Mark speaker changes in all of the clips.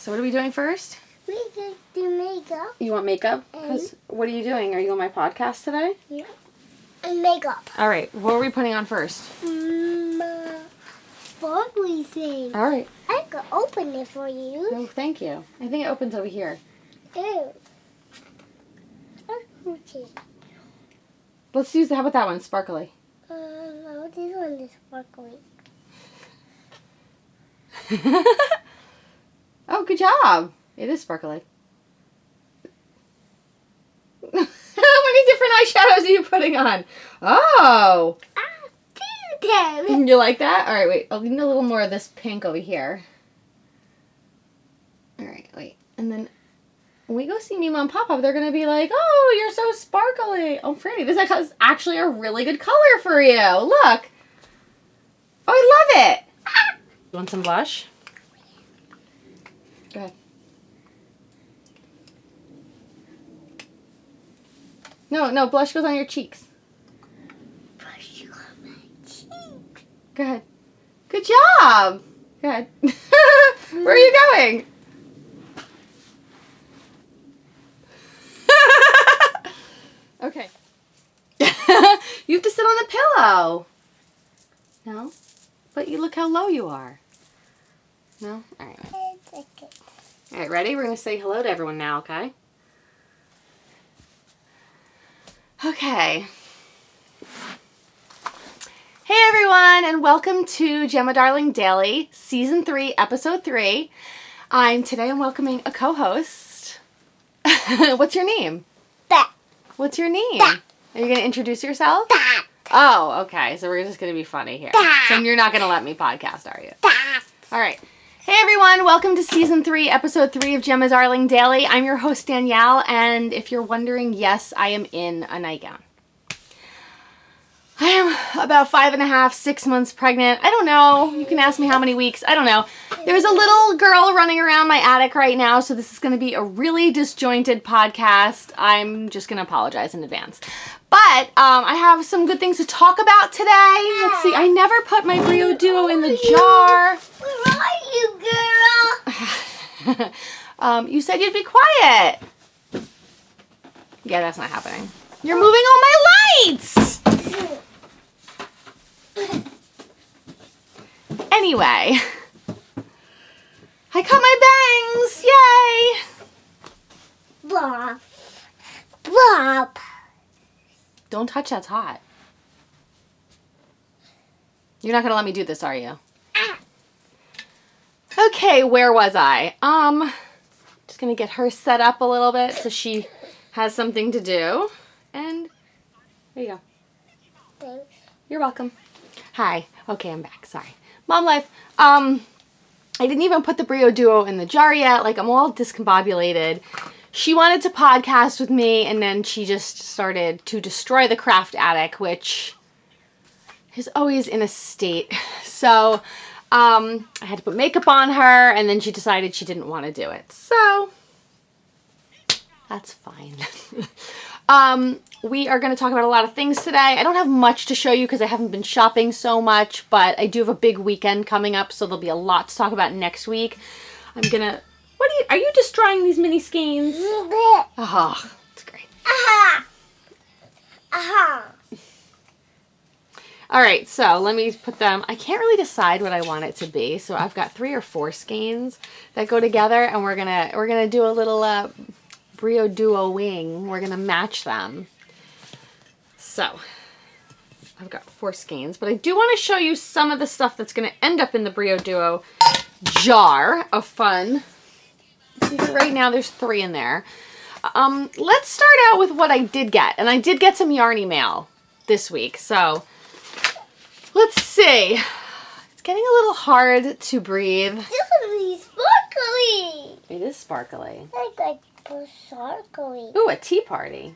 Speaker 1: So what are we doing first?
Speaker 2: We can do makeup.
Speaker 1: You want makeup? What are you doing? Are you on my podcast today?
Speaker 2: Yeah. And makeup.
Speaker 1: All right. What are we putting on first?
Speaker 2: Sparkly thing.
Speaker 1: All right.
Speaker 2: I could open it for you.
Speaker 1: Oh, thank you. I think it opens over here.
Speaker 2: Ew. Okay.
Speaker 1: Let's use, how about that one? Sparkly.
Speaker 2: No, this one is sparkly.
Speaker 1: Oh, good job. It is sparkly. How many different eyeshadows are you putting on? Oh.
Speaker 2: Do them.
Speaker 1: You like that? All right, wait. I'll need a little more of this pink over here. All right, wait. And then when we go see Mima and Papa, they're going to be like, oh, you're so sparkly. Oh, Frida, this is actually a really good color for you. Look. Oh, I love it. You want some blush? Go ahead. No, blush goes on your cheeks.
Speaker 2: Brush on my cheek.
Speaker 1: Go ahead. Good job. Go ahead. Where are you going? Okay. You have to sit on the pillow. No? But you look how low you are. No? All right. All right, ready? We're going to say hello to everyone now, okay? Okay. Hey everyone, and welcome to Gemma Darling Daily, Season 3, Episode 3. Today I'm welcoming a co-host. What's your name?
Speaker 2: That.
Speaker 1: What's your name?
Speaker 2: That.
Speaker 1: Are you going to introduce yourself?
Speaker 2: That.
Speaker 1: Oh, okay. So we're just going to be funny here.
Speaker 2: That.
Speaker 1: So you're not going to let me podcast, are you?
Speaker 2: That.
Speaker 1: All right. Hey everyone, welcome to Season 3, Episode 3 of Gemma Darling Daily. I'm your host, Danielle, and if you're wondering, yes, I am in a nightgown. I am about 5.5, 6 months pregnant. I don't know. You can ask me how many weeks. I don't know. There's a little girl running around my attic right now, so this is going to be a really disjointed podcast. I'm just going to apologize in advance. But I have some good things to talk about today. Let's see. I never put my Brio Duo in the jar.
Speaker 2: Where are you, girl?
Speaker 1: You said you'd be quiet. Yeah, that's not happening. You're moving all my lights. Anyway, I cut my bangs. Yay.
Speaker 2: Blop. Blop.
Speaker 1: Don't touch, that's hot. You're not going to let me do this, are you? Okay, where was I? Just going to get her set up a little bit so she has something to do. And there you go.
Speaker 2: Thanks.
Speaker 1: You're welcome. Hi. Okay, I'm back. Sorry. Mom life. I didn't even put the Brio Duo in the jar yet. Like, I'm all discombobulated. She wanted to podcast with me, and then she just started to destroy the craft attic, which is always in a state. So, I had to put makeup on her, and then she decided she didn't want to do it. So, that's fine. We are going to talk about a lot of things today. I don't have much to show you because I haven't been shopping so much, but I do have a big weekend coming up, so there'll be a lot to talk about next week. I'm going to... Are you destroying these mini skeins? Oh, that's great.
Speaker 2: Aha. Aha.
Speaker 1: All right, so let me put them... I can't really decide what I want it to be, so I've got 3 or 4 skeins that go together, and we're gonna do a little Brio Duo wing. We're gonna match them. So, I've got 4 skeins, but I do want to show you some of the stuff that's going to end up in the Brio Duo jar of fun. See, right now there's 3 in there. Let's start out with what I did get, and I did get some yarn email this week, so let's see. It's getting a little hard to breathe.
Speaker 2: This one is sparkly.
Speaker 1: It is sparkly.
Speaker 2: Like sparkly.
Speaker 1: Ooh, a tea party.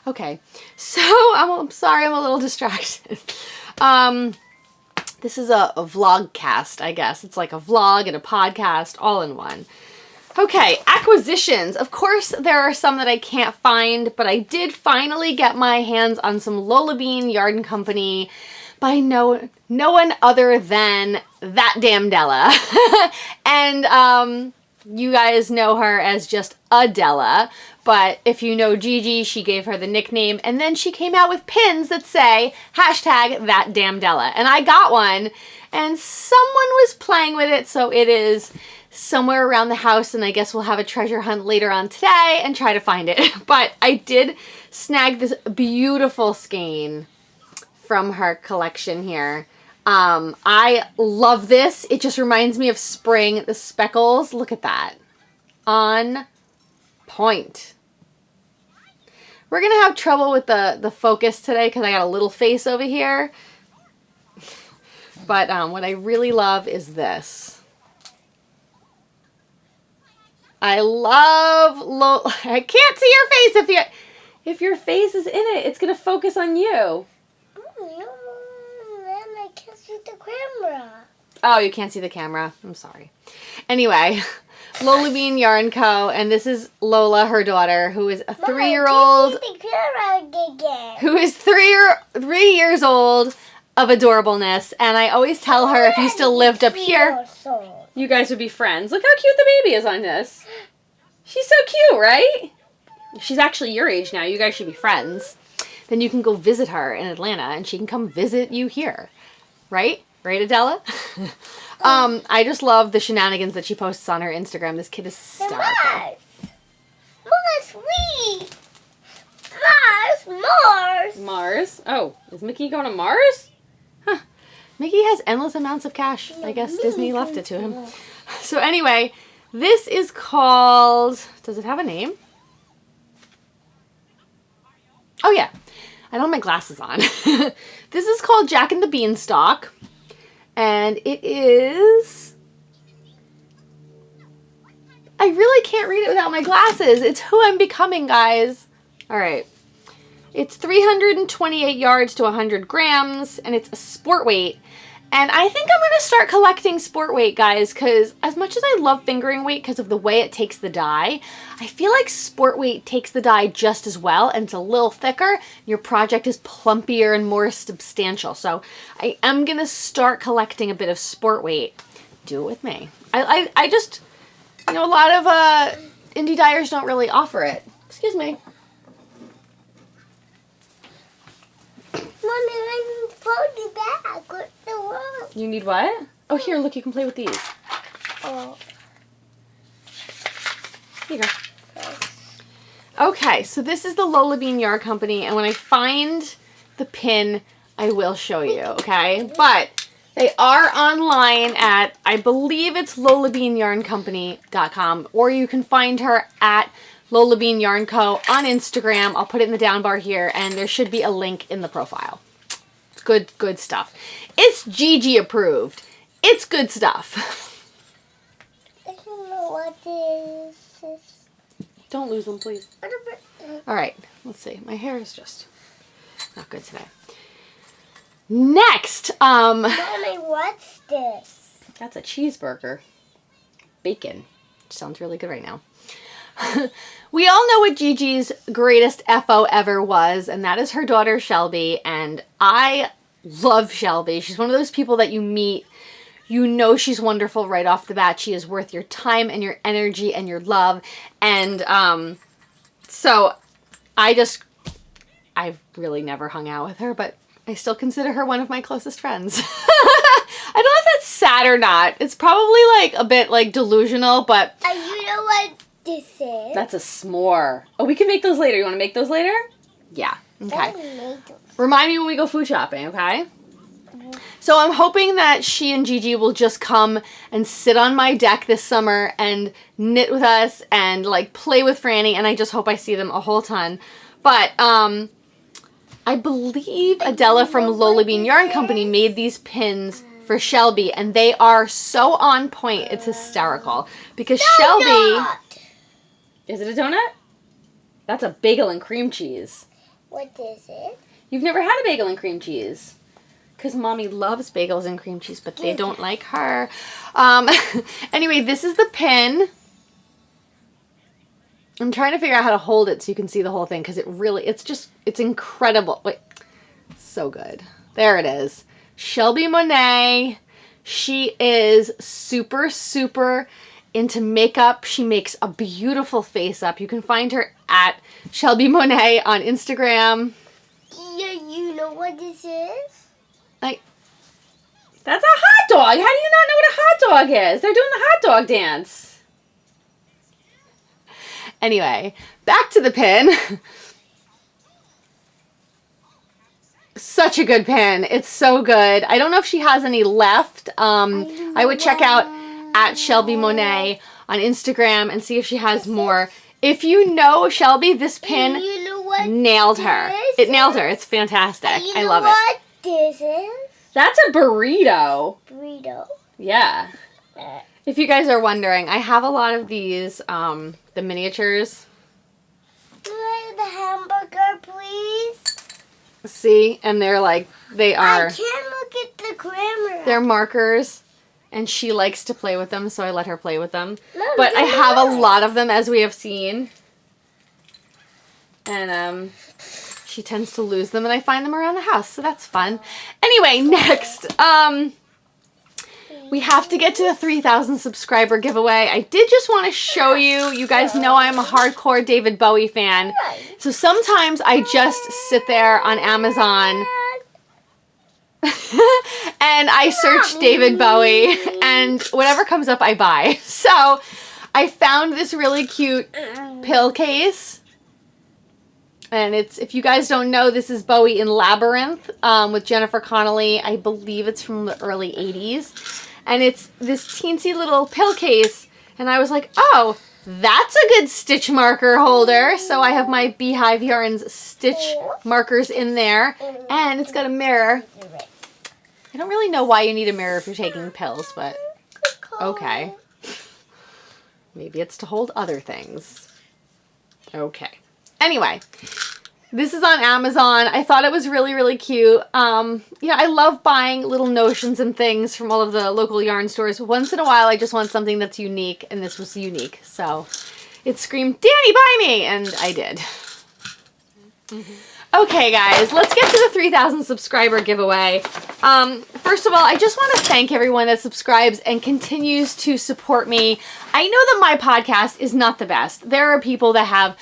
Speaker 1: Okay, so I'm sorry, I'm a little distracted. This is a vlog cast, I guess. It's like a vlog and a podcast all in one. Okay, acquisitions. Of course, there are some that I can't find, but I did finally get my hands on some Lola Bean Yarn Company by no one other than that damn Della. And you guys know her as just Adela, but if you know Gigi, she gave her the nickname, and then she came out with pins that say hashtag that damn Della, and I got one, and someone was playing with it, so it is somewhere around the house, and I guess we'll have a treasure hunt later on today and try to find it. But I did snag this beautiful skein from her collection here. I love this. It just reminds me of spring. The speckles, look at that. On point. We're going to have trouble with the focus today because I got a little face over here. But what I really love is this. I love, I can't see your face. If your face is in it, it's going to focus on you.
Speaker 2: I can't see the camera.
Speaker 1: Oh, you can't see the camera. I'm sorry. Anyway, Lola Bean Yarn Co. And this is Lola, her daughter, who is a 3-year-old. Who is 3 years old of adorableness. And I always tell her if you still lived up here, you guys would be friends. Look how cute the baby is on this. She's so cute, right? She's actually your age now. You guys should be friends. Then you can go visit her in Atlanta and she can come visit you here. Right? Right, Adela? I just love the shenanigans that she posts on her Instagram. This kid is hysterical. Mars? Oh, is Mickey going to Mars? Huh. Mickey has endless amounts of cash. I guess Disney left it to him. So anyway, this is called... Does it have a name? Oh, yeah. I don't have my glasses on. This is called Jack and the Beanstalk. And it is... I really can't read it without my glasses. It's Who I'm Becoming, guys. All right. It's 328 yards to 100 grams, and it's a sport weight. And I think I'm going to start collecting sport weight, guys, because as much as I love fingering weight because of the way it takes the dye, I feel like sport weight takes the dye just as well, and it's a little thicker. Your project is plumpier and more substantial. So I am going to start collecting a bit of sport weight. Do it with me. I just, you know, a lot of indie dyers don't really offer it. Excuse me.
Speaker 2: Mommy, I need folding back. What's the wrong?
Speaker 1: You need what? Oh, here, look, you can play with these.
Speaker 2: Oh.
Speaker 1: Here you go. Okay, so this is the Lola Bean Yarn Company, and when I find the pin, I will show you, okay? But they are online at, I believe it's lolabeanyarncompany.com, or you can find her at Lola Bean Yarn Co. on Instagram. I'll put it in the down bar here, and there should be a link in the profile. It's good stuff. It's Gigi approved. It's good stuff.
Speaker 2: I don't know what this is.
Speaker 1: Don't lose them, please. All right, let's see. My hair is just not good today. Next,
Speaker 2: Mommy, what's this?
Speaker 1: that's a cheeseburger. Bacon. Sounds really good right now. We all know what Gigi's greatest FO ever was, and that is her daughter Shelby, and I love Shelby. She's one of those people that you meet, you know she's wonderful right off the bat. She is worth your time and your energy and your love, and so I've really never hung out with her, but I still consider her one of my closest friends. I don't know if that's sad or not. It's probably like a bit like delusional, but...
Speaker 2: You know what this is?
Speaker 1: That's a s'more. Oh, we can make those later. You want to make those later? Yeah. Okay. Remind me when we go food shopping, okay? So I'm hoping that she and Gigi will just come and sit on my deck this summer and knit with us and like play with Franny, and I just hope I see them a whole ton. But I believe Adela from Lola Bean Yarn Company made these pins for Shelby, and they are so on point. It's hysterical because Shelby... Is it a donut? That's a bagel and cream cheese.
Speaker 2: What is it?
Speaker 1: You've never had a bagel and cream cheese. Because Mommy loves bagels and cream cheese, but they don't like her. Anyway, this is the pin. I'm trying to figure out how to hold it so you can see the whole thing, because it's incredible. Wait, so good. There it is. Shelby Monet. She is super, super into makeup. She makes a beautiful face up. You can find her at Shelby Monet on Instagram.
Speaker 2: Yeah, you know what this is?
Speaker 1: Like, that's a hot dog. How do you not know what a hot dog is? They're doing the hot dog dance. Anyway, back to the pin. Such a good pin. It's so good. I don't know if she has any left. I would check out at Shelby Monet on Instagram and see if she has more. If you know Shelby, this pin nailed her. It nailed her. It's fantastic. I love it.
Speaker 2: What this is?
Speaker 1: That's a burrito.
Speaker 2: Burrito.
Speaker 1: Yeah. If you guys are wondering, I have a lot of these, the miniatures.
Speaker 2: Like the hamburger, please.
Speaker 1: See? And they're like, they are.
Speaker 2: I can't look at the camera.
Speaker 1: They're markers. And she likes to play with them, so I let her play with them.
Speaker 2: No,
Speaker 1: but I have a lot of them, as we have seen. And she tends to lose them, and I find them around the house, so that's fun. Anyway, next, we have to get to the 3,000 subscriber giveaway. I did just want to show you. You guys know I'm a hardcore David Bowie fan. So sometimes I just sit there on Amazon and I search David Bowie, and whatever comes up I buy. So I found this really cute pill case, and it's, if you guys don't know, this is Bowie in Labyrinth with Jennifer Connelly. I believe it's from the early 80s, and it's this teensy little pill case, and I was like, oh, that's a good stitch marker holder. So I have my Beehive Yarns stitch markers in there, and it's got a mirror. I don't really know why you need a mirror if you're taking pills, but okay. Maybe it's to hold other things. Okay. Anyway, this is on Amazon. I thought it was really, really cute. I love buying little notions and things from all of the local yarn stores. Once in a while, I just want something that's unique, and this was unique. So it screamed, Danny, buy me! And I did. Okay, guys, let's get to the 3,000 subscriber giveaway. First of all, I just want to thank everyone that subscribes and continues to support me. I know that my podcast is not the best. There are people that have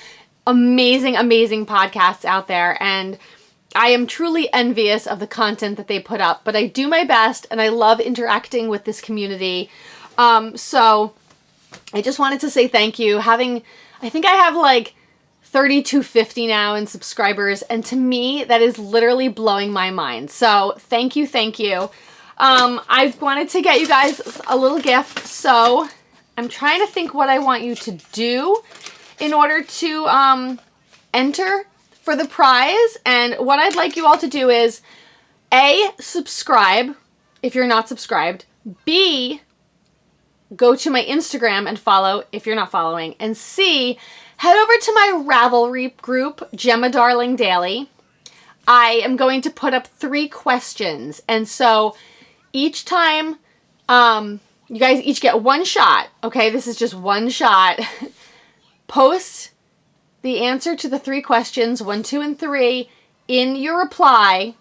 Speaker 1: amazing, amazing podcasts out there, and I am truly envious of the content that they put up, but I do my best, and I love interacting with this community. So I just wanted to say thank you. I think I have like 3,250 now in subscribers, and to me that is literally blowing my mind. So thank you, thank you. I wanted to get you guys a little gift, so I'm trying to think what I want you to do in order to enter for the prize. And what I'd like you all to do is A, subscribe if you're not subscribed, B, go to my Instagram and follow if you're not following, and C, head over to my Ravelry group, Gemma Darling Daily. I am going to put up 3 questions, and so each time, you guys each get 1 shot, okay? This is just 1 shot. Post the answer to the 3 questions, 1, 2, and 3, in your reply,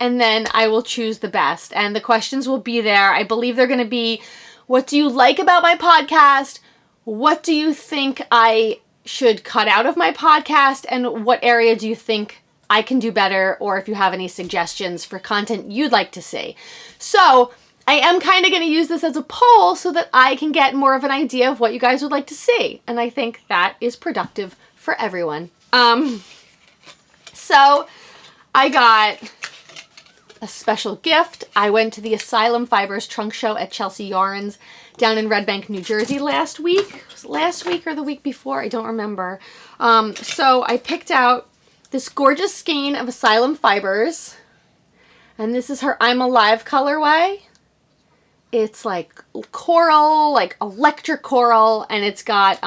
Speaker 1: and then I will choose the best. And the questions will be there. I believe they're going to be, what do you like about my podcast? What do you think I should cut out of my podcast? And what area do you think I can do better? Or if you have any suggestions for content you'd like to see. So I am kind of going to use this as a poll so that I can get more of an idea of what you guys would like to see. And I think that is productive for everyone. So I got a special gift. I went to the Asylum Fibers trunk show at Chelsea Yarns down in Red Bank, New Jersey last week. Was it last week or the week before? I don't remember. So I picked out this gorgeous skein of Asylum Fibers. And this is her I'm Alive colorway. It's like coral, like electric coral, and it's got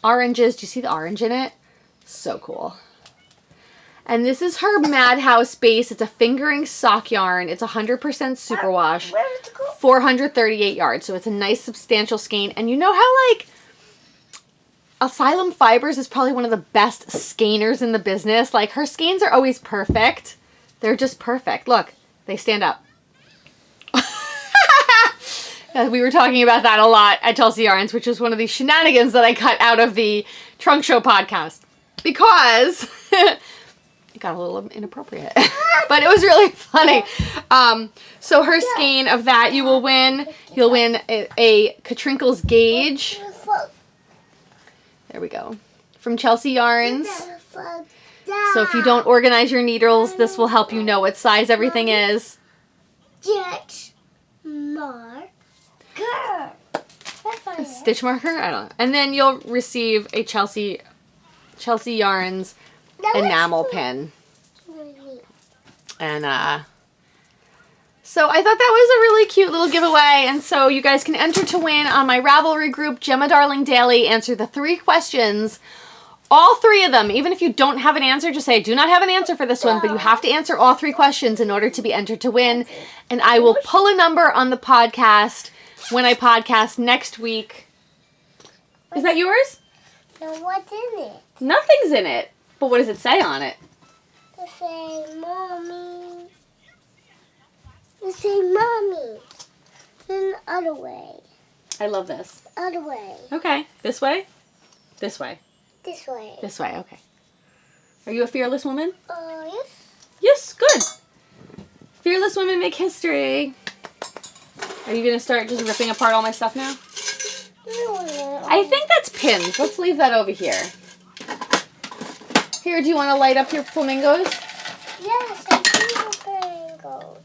Speaker 1: oranges. Do you see the orange in it? So cool. And this is her Madhouse base. It's a fingering sock yarn. It's 100% superwash. 438 yards. So it's a nice substantial skein. And you know how like Asylum Fibers is probably one of the best skeiners in the business. Like her skeins are always perfect. They're just perfect. Look, they stand up. We were talking about that a lot at Chelsea Yarns, which is one of the shenanigans that I cut out of the Trunk Show podcast. Because it got a little inappropriate. But it was really funny. So her skein of that, you'll win a Katrinkles gauge. There we go. From Chelsea Yarns. So if you don't organize your needles, this will help you know what size everything is.
Speaker 2: Stitch marker.
Speaker 1: Stitch marker? I don't know. And then you'll receive a Chelsea Yarns enamel pin. And so I thought that was a really cute little giveaway. And so you guys can enter to win on my Ravelry group, Gemma Darling Daily. Answer the 3 questions. All 3 of them. Even if you don't have an answer, just say, I do not have an answer for this one, but you have to answer all 3 questions in order to be entered to win. And I will pull a number on the podcast when I podcast next week. Is that yours?
Speaker 2: No, what's in it?
Speaker 1: Nothing's in it. But what does it say on it?
Speaker 2: It say mommy. It say mommy. Then the other way.
Speaker 1: I love this.
Speaker 2: Other way.
Speaker 1: Okay. This way? This way.
Speaker 2: This way.
Speaker 1: This way, okay. Are you a fearless woman?
Speaker 2: Yes.
Speaker 1: Yes, good. Fearless women make history. Are you going to start just ripping apart all my stuff now? I think that's pins. Let's leave that over here. Here, do you want to light up your flamingos?
Speaker 2: Yes, I do flamingos.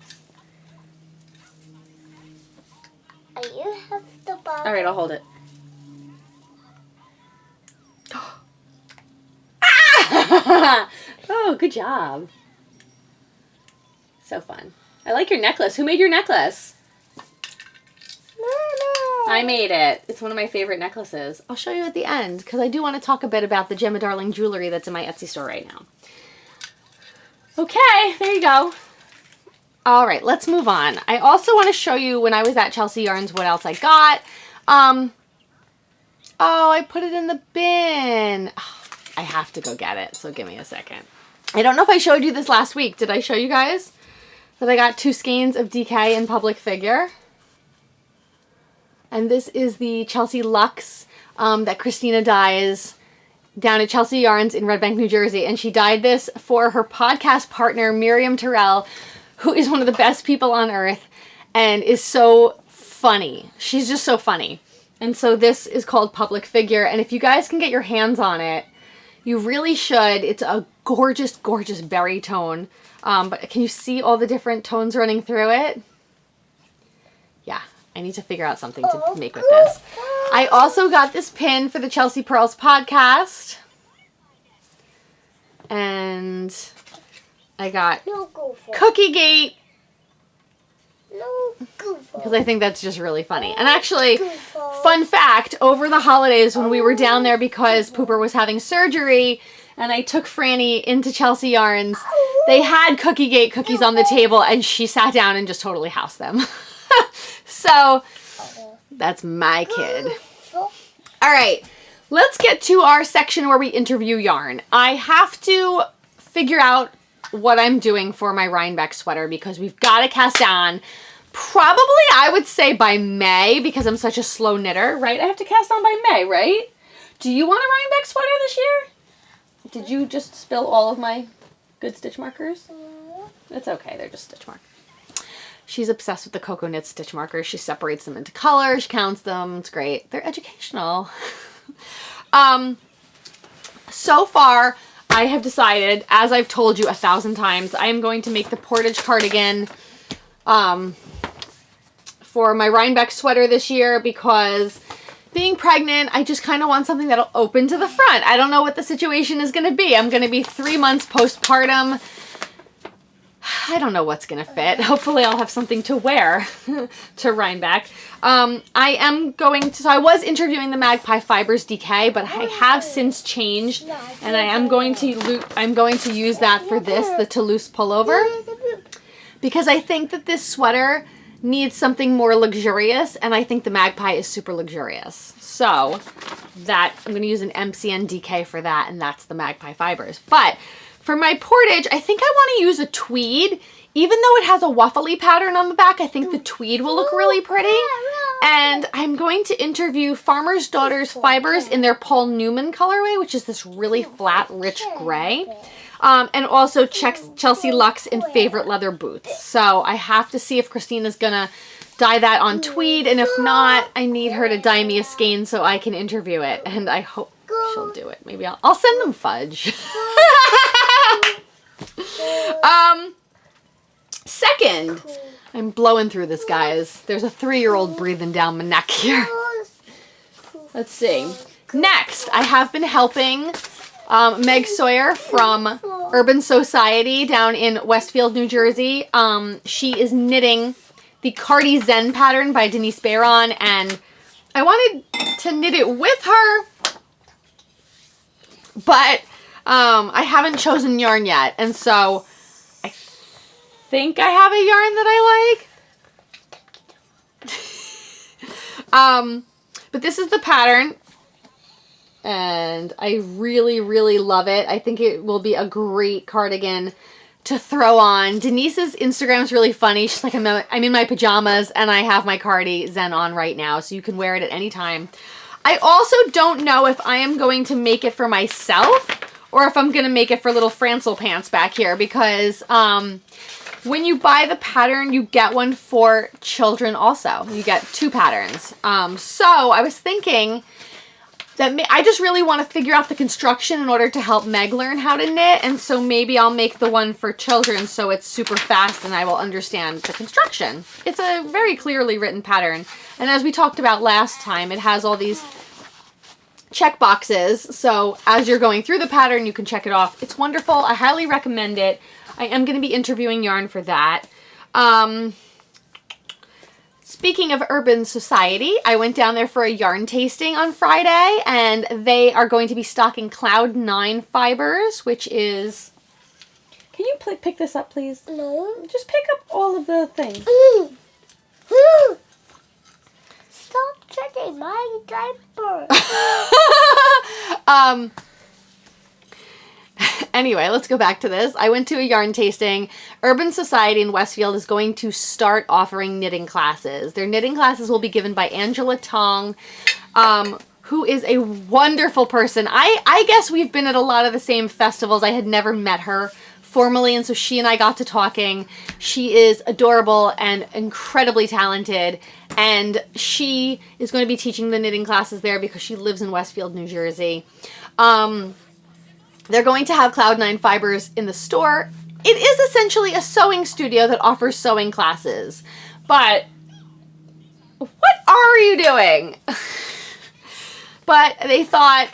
Speaker 2: You have the bottle.
Speaker 1: All right, I'll hold it. Oh, good job. So fun. I like your necklace. Who made your necklace?
Speaker 2: Mama.
Speaker 1: I made it. It's one of my favorite necklaces. I'll show you at the end because I do want to talk a bit about the Gemma Darling jewelry that's in my Etsy store right now. Okay, there you go. All right, let's move on. I also want to show you when I was at Chelsea Yarns what else I got. Oh, I put it in the bin. Oh, I have to go get it, so give me a second. I don't know if I showed you this last week. Did I show you guys that I got 2 skeins of DK in Public Figure? And this is the Chelsea Luxe that Christina dyes down at Chelsea Yarns in Red Bank, New Jersey. And she dyed this for her podcast partner, Miriam Terrell, who is one of the best people on earth and is so funny. She's just so funny. And so this is called Public Figure. And if you guys can get your hands on it, you really should. It's a gorgeous, gorgeous berry tone. But can you see all the different tones running through it? Yeah, I need to figure out something to make with this. I also got this pin for the Chelsea Pearls podcast. And I got Cookie Gate. Because I think that's just really funny. And actually, fun fact, over the holidays when we were down there because Pooper was having surgery and I took Franny into Chelsea Yarns, they had Cookie Gate cookies on the table and she sat down and just totally housed them. So, that's my kid. All right, let's get to our section where we interview yarn. I have to figure out what I'm doing for my Rhinebeck sweater because we've got to cast on probably, I would say, by May because I'm such a slow knitter, right? I have to cast on by May, right? Do you want a Rhinebeck sweater this year? Did you just spill all of my good stitch markers? It's okay, they're just stitch markers. She's obsessed with the Cocoa Knit stitch markers. She separates them into colors, counts them. It's great. They're educational. So far, I have decided, as I've told you 1,000 times, I am going to make the portage cardigan for my Rhinebeck sweater this year because being pregnant, I just kind of want something that'll open to the front. I don't know what the situation is going to be. I'm going to be 3 months postpartum. I don't know what's going to fit. Hopefully I'll have something to wear to Rhinebeck. I was interviewing the Magpie Fibers DK, but I have since changed and I'm going to use that for this, the Toulouse pullover, because I think that this sweater needs something more luxurious and I think the Magpie is super luxurious. So that I'm going to use an MCN DK for that, and that's the Magpie Fibers. But for my portage, I think I want to use a tweed. Even though it has a waffly pattern on the back, I think the tweed will look really pretty. And I'm going to interview Farmer's Daughter's fibers in their Paul Newman colorway, which is this really flat, rich gray. And also Chelsea Lux in Favorite Leather Boots. So I have to see if Christina's going to dye that on tweed. And if not, I need her to dye me a skein so I can interview it. And I hope she'll do it. Maybe I'll send them fudge. Second, I'm blowing through this, guys. There's a 3-year-old breathing down my neck here. Let's see. Next, I have been helping Meg Sawyer from Urban Society down in Westfield, New Jersey. She is knitting the Cardi Zen pattern by Denise Bayron, and I wanted to knit it with her, but I haven't chosen yarn yet, and so I think I have a yarn that I like. But this is the pattern, and I really, really love it. I think it will be a great cardigan to throw on. Denise's Instagram is really funny. She's like, I'm in my pajamas, and I have my Cardi Zen on right now, so you can wear it at any time. I also don't know if I am going to make it for myself or if I'm going to make it for little Francel pants back here, because when you buy the pattern, you get one for children also. You get 2 patterns. So I was thinking that I just really want to figure out the construction in order to help Meg learn how to knit, and so maybe I'll make the one for children so it's super fast and I will understand the construction. It's a very clearly written pattern, and as we talked about last time, it has all these check boxes, so as you're going through the pattern, you can check it off. It's wonderful. I highly recommend it. I am going to be interviewing yarn for that. Speaking of Urban Society, I went down there for a yarn tasting on Friday, and they are going to be stocking Cloud 9 fibers, which is... Can you pick this up, please?
Speaker 2: No.
Speaker 1: Just pick up all of the things.
Speaker 2: Stop checking my diaper.
Speaker 1: Anyway, let's go back to this. I went to a yarn tasting. Urban Society in Westfield is going to start offering knitting classes. Their knitting classes will be given by Angela Tong, who is a wonderful person. I guess we've been at a lot of the same festivals. I had never met her formally, and so she and I got to talking. She is adorable and incredibly talented, and she is going to be teaching the knitting classes there because she lives in Westfield, New Jersey. They're going to have Cloud 9 fibers in the store. It is essentially a sewing studio that offers sewing classes. But what are you doing? But they thought,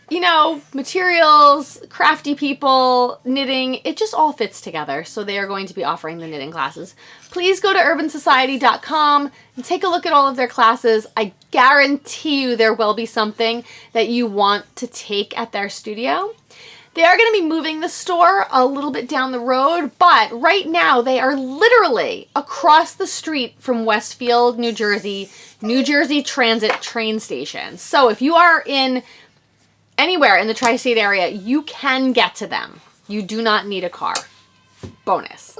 Speaker 1: you know, materials, crafty people, knitting, it just all fits together. So they are going to be offering the knitting classes. Please go to urbansociety.com and take a look at all of their classes. I guarantee you there will be something that you want to take at their studio. They are going to be moving the store a little bit down the road, but right now they are literally across the street from Westfield, New Jersey Transit train station. So if you are in anywhere in the tri-state area, you can get to them. You do not need a car. Bonus.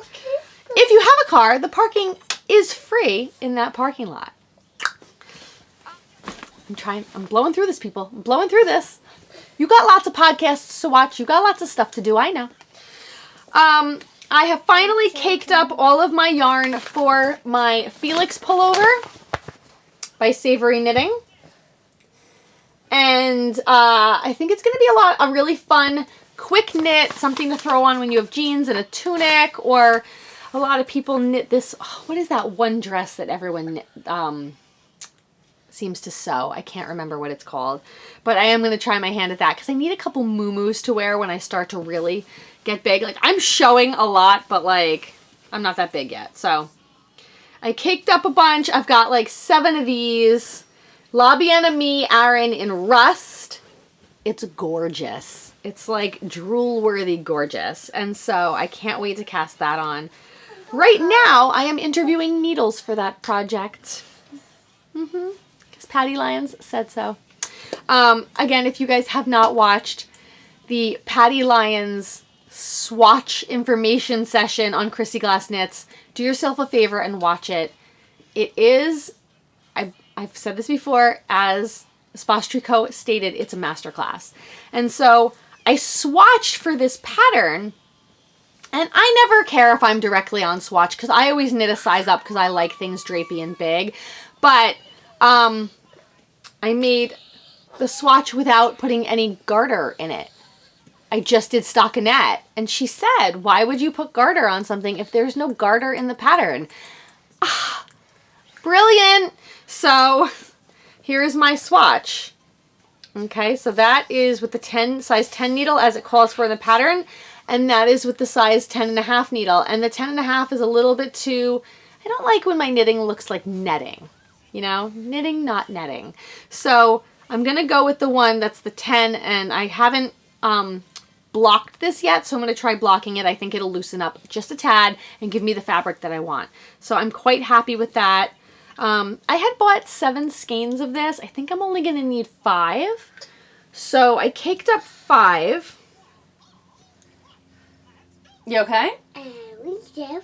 Speaker 1: If you have a car, the parking is free in that parking lot. I'm blowing through this, people. I'm blowing through this. You got lots of podcasts to watch. You got lots of stuff to do. I know. I have finally caked up all of my yarn for my Felix pullover by Savory Knitting. And I think it's going to be a really fun, quick knit, something to throw on when you have jeans and a tunic, or a lot of people knit this, what is that one dress that everyone knit, seems to sew? I can't remember what it's called, but I am going to try my hand at that because I need a couple muumuus to wear when I start to really get big. Like, I'm showing a lot, but like, I'm not that big yet. So I caked up a bunch. I've got like 7 of these. La Bien Ami Aran in rust. It's gorgeous. It's like drool-worthy gorgeous. And so I can't wait to cast that on. Right now, I am interviewing needles for that project. Because Patty Lyons said so. Again, if you guys have not watched the Patty Lyons swatch information session on Christy Glass Knits, do yourself a favor and watch it. It is, I've said this before, as Spostrico stated, it's a masterclass. And so I swatched for this pattern, and I never care if I'm directly on swatch because I always knit a size up because I like things drapey and big. But I made the swatch without putting any garter in it. I just did stockinette. And she said, why would you put garter on something if there's no garter in the pattern? Ah, brilliant. So here's my swatch. Okay, so that is with the size 10 needle as it calls for in the pattern. And that is with the size 10.5 needle. And the 10.5 is a little bit too, I don't like when my knitting looks like netting. You know, knitting, not netting. So I'm going to go with the one that's the 10, and I haven't blocked this yet, so I'm going to try blocking it. I think it'll loosen up just a tad and give me the fabric that I want. So I'm quite happy with that. I had bought 7 skeins of this. I think I'm only going to need 5. So I caked up 5. You okay?
Speaker 2: We get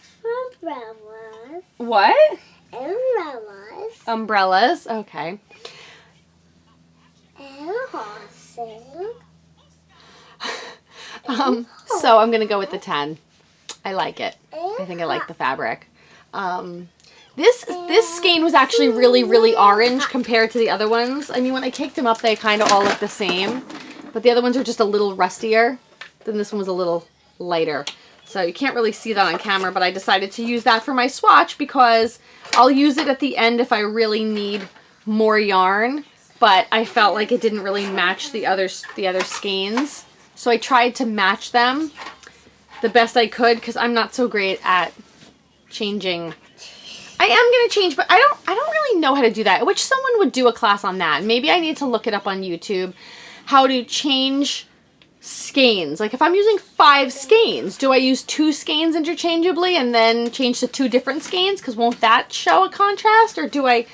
Speaker 2: umbrellas.
Speaker 1: What?
Speaker 2: Umbrellas.
Speaker 1: Umbrellas, okay.
Speaker 2: And horses.
Speaker 1: So I'm going to go with the 10. I like it. I think I like the fabric. This skein was actually really, really orange compared to the other ones. I mean, when I caked them up, they kind of all look the same. But the other ones are just a little rustier. Then this one was a little lighter. So you can't really see that on camera, but I decided to use that for my swatch because I'll use it at the end if I really need more yarn. But I felt like it didn't really match the other skeins. So I tried to match them the best I could because I'm not so great at changing. I am going to change, but I don't really know how to do that. I wish someone would do a class on that. Maybe I need to look it up on YouTube, how to change skeins. Like if I'm using 5 skeins, do I use 2 skeins interchangeably and then change to 2 different skeins? Because won't that show a contrast? Or do I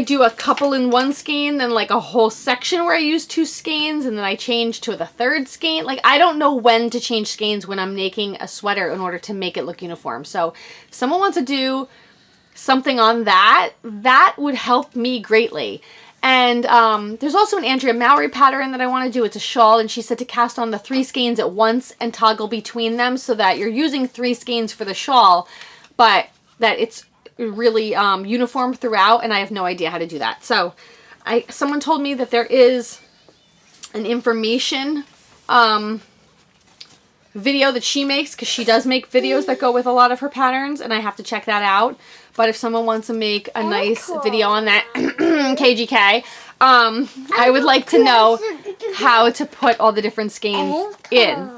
Speaker 1: do a couple in one skein, then like a whole section where I use 2 skeins and then I change to the 3rd skein? Like I don't know when to change skeins when I'm making a sweater in order to make it look uniform. So if someone wants to do something on that, that would help me greatly. And there's also an Andrea Mowry pattern that I want to do. It's a shawl, and she said to cast on the 3 skeins at once and toggle between them so that you're using 3 skeins for the shawl, but that it's really uniform throughout, and I have no idea how to do that. So someone told me that there is an information video that she makes, because she does make videos that go with a lot of her patterns, and I have to check that out. But if someone wants to make a nice video on that, KGK, I would like to know how to put all the different skeins in.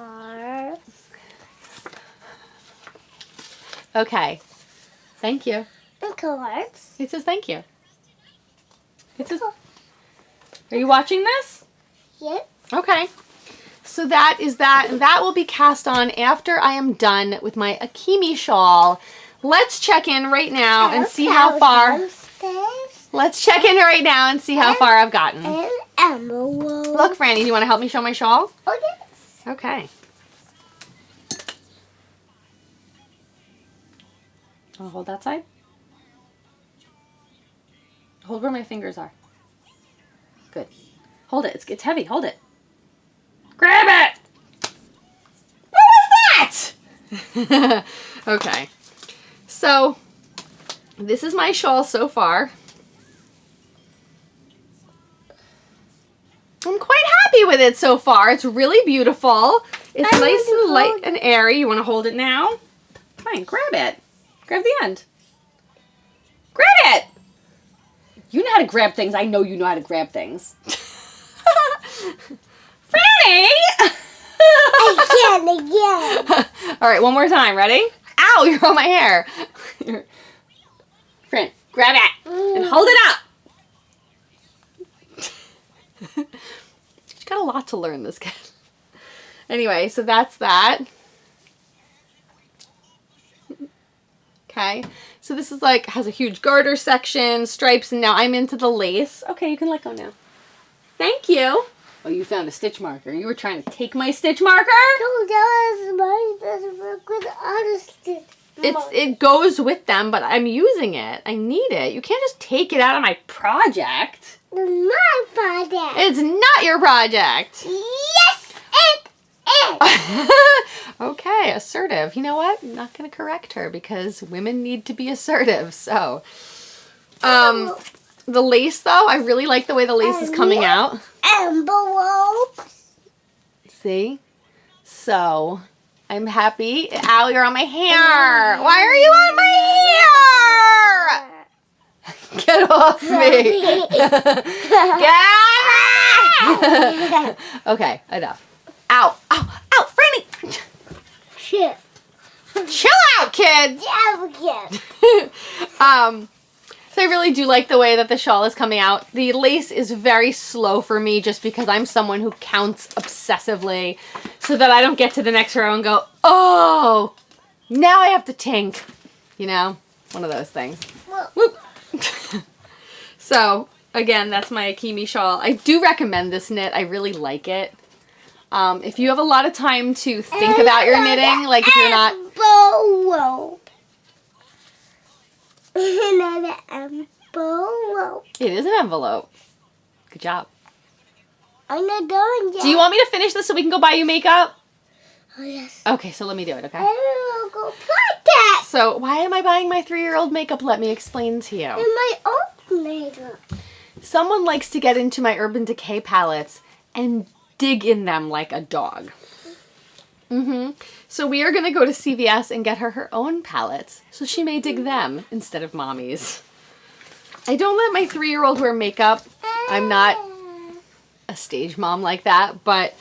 Speaker 1: Okay. Thank you.
Speaker 2: And cards.
Speaker 1: It says thank you. It says, are you watching this?
Speaker 2: Yep.
Speaker 1: Okay. So that is that, and that will be cast on after I am done with my Akimi shawl. Let's check in right now and see how far. Let's check in right now and see how far I've gotten. Look, Franny, do you want to help me show my shawl?
Speaker 2: Oh, yes.
Speaker 1: Okay. I'll hold that side. Hold where my fingers are. Good. Hold it. It's heavy. Hold it. Grab it! What was that? Okay. So, this is my shawl so far. I'm quite happy with it so far. It's really beautiful. It's nice and light and airy. You want to hold it now? Fine, grab it. Grab the end. Grab it! You know how to grab things. I know you know how to grab things. Franny!
Speaker 2: Again.
Speaker 1: All right, one more time. Ready? Ow, you're on my hair. Fran, grab it and hold it up. She's got a lot to learn, this kid. Anyway, so that's that. Okay, so this is like, has a huge garter section, stripes, and now I'm into the lace. Okay, you can let go now. Thank you. Oh, you found a stitch marker. You were trying to take my stitch marker?
Speaker 2: No, that was mine. Doesn't work with the other stitch.
Speaker 1: it goes with them, but I'm using it. I need it. You can't just take it out of my project.
Speaker 2: It's my project.
Speaker 1: It's not your project.
Speaker 2: Yes, it is.
Speaker 1: Okay, assertive. You know what? I'm not going to correct her because women need to be assertive. So, the lace though, I really like the way the lace is coming out.
Speaker 2: Envelopes.
Speaker 1: See? So, I'm happy. Ow, you're on my hair. Why are you on my hair? Get off me. Get off me. Okay, enough. Ow, ow, ow, Franny.
Speaker 2: Shit.
Speaker 1: Chill out, kids.
Speaker 2: Yeah.
Speaker 1: So I really do like the way that the shawl is coming out. The lace is very slow for me just because I'm someone who counts obsessively so that I don't get to the next row and go, oh, now I have to tink. You know, one of those things. Whoop. So, again, that's my Akimi shawl. I do recommend this knit. I really like it. If you have a lot of time to think about your knitting, like if you're not...
Speaker 2: Envelope. Another envelope.
Speaker 1: It is an envelope. Good job.
Speaker 2: I'm not done yet.
Speaker 1: Do you want me to finish this so we can go buy you makeup?
Speaker 2: Oh, yes.
Speaker 1: Okay, so let me do it, okay?
Speaker 2: I will go podcast.
Speaker 1: So why am I buying my 3-year-old makeup? Let me explain to you.
Speaker 2: In my own makeup.
Speaker 1: Someone likes to get into my Urban Decay palettes and dig in them like a dog. So we are going to go to CVS and get her own palettes so she may dig them instead of mommy's. I don't let my 3-year-old wear makeup. I'm not a stage mom like that, but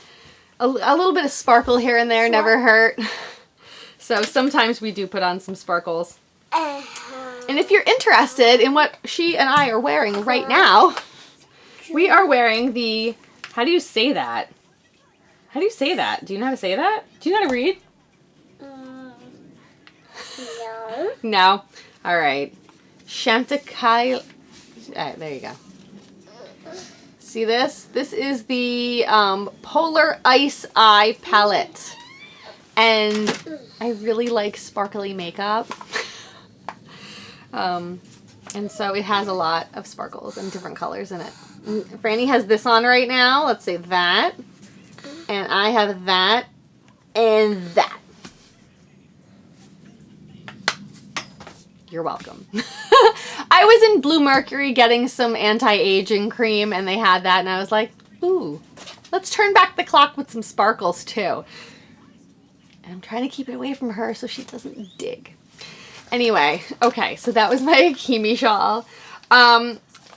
Speaker 1: a little bit of sparkle here and there never hurt. So sometimes we do put on some sparkles. And if you're interested in what she and I are wearing right now, we are wearing the... How do you say that? How do you say that? Do you know how to say that? Do you know how to read?
Speaker 2: No.
Speaker 1: No? Alright. Chanticleer. There you go. See this? This is the Polar Ice Eye palette. And I really like sparkly makeup. And so it has a lot of sparkles and different colors in it. Franny has this on right now. Let's say that. And I have that and that. You're welcome. I was in Blue Mercury getting some anti-aging cream and they had that and I was like, ooh, let's turn back the clock with some sparkles too. And I'm trying to keep it away from her so she doesn't dig. Anyway, okay, so that was my Akimi shawl.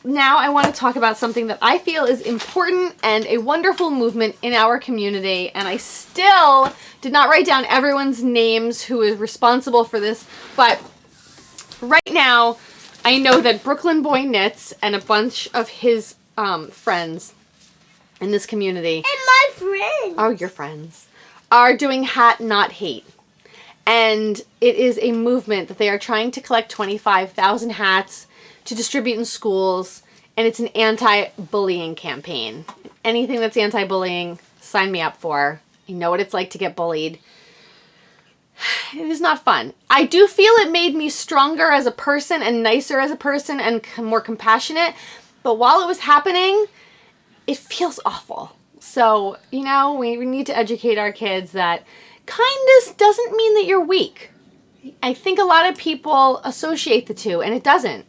Speaker 1: Now I want to talk about something that I feel is important and a wonderful movement in our community. And I still did not write down everyone's names who is responsible for this. But right now, I know that Brooklyn Boy Knits and a bunch of his friends in this community.
Speaker 2: And my friend.
Speaker 1: Oh, your friends. Are doing Hat Not Hate. And it is a movement that they are trying to collect 25,000 hats to distribute in schools, and it's an anti-bullying campaign. Anything that's anti-bullying, sign me up for. You know what it's like to get bullied. It is not fun. I do feel it made me stronger as a person and nicer as a person and more compassionate, but while it was happening, it feels awful. So, you know, we need to educate our kids that kindness doesn't mean that you're weak. I think a lot of people associate the two, and it doesn't.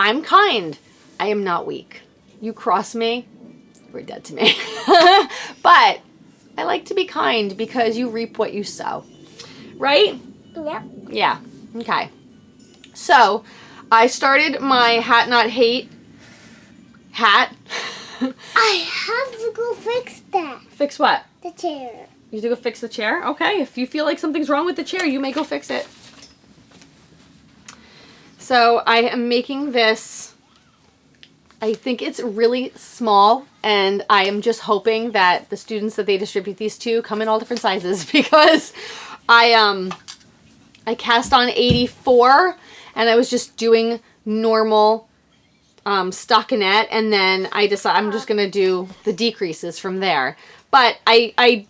Speaker 1: I'm kind. I am not weak. You cross me, we're dead to me. But I like to be kind because you reap what you sow. Right?
Speaker 2: Yep.
Speaker 1: Yeah. Okay. So, I started my Hat Not Hate hat.
Speaker 2: I have to go fix that.
Speaker 1: Fix what?
Speaker 2: The chair.
Speaker 1: You have to go fix the chair? Okay. If you feel like something's wrong with the chair, you may go fix it. So I am making this, I think it's really small, and I am just hoping that the students that they distribute these to come in all different sizes because I cast on 84 and I was just doing normal stockinette, and then I decided I'm just going to do the decreases from there. But I